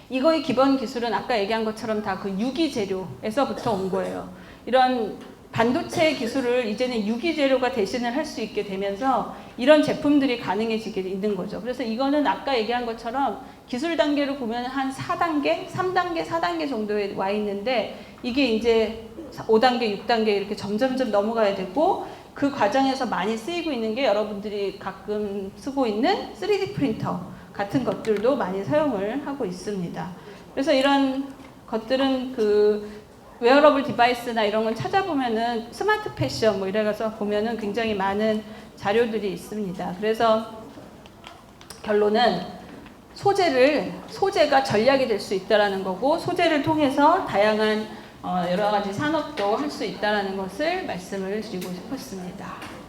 S1: 이거의 기본 기술은 아까 얘기한 것처럼 다 그 유기 재료에서부터 온 거예요. 이런 반도체 기술을 이제는 유기 재료가 대신을 할 수 있게 되면서 이런 제품들이 가능해지게 있는 거죠. 그래서 이거는 아까 얘기한 것처럼 기술 단계로 보면 한 4단계, 3단계, 4단계 정도에 와 있는데, 이게 이제 5단계, 6단계 이렇게 점점점 넘어가야 되고, 그 과정에서 많이 쓰이고 있는 게 여러분들이 가끔 쓰고 있는 3D 프린터 같은 것들도 많이 사용을 하고 있습니다. 그래서 이런 것들은 웨어러블 디바이스나 이런 건 찾아보면은 스마트 패션 뭐 이래가서 보면은 굉장히 많은 자료들이 있습니다. 그래서 결론은 소재가 전략이 될 수 있다라는 거고, 소재를 통해서 다양한 여러 가지 산업도 할 수 있다라는 것을 말씀을 드리고 싶었습니다.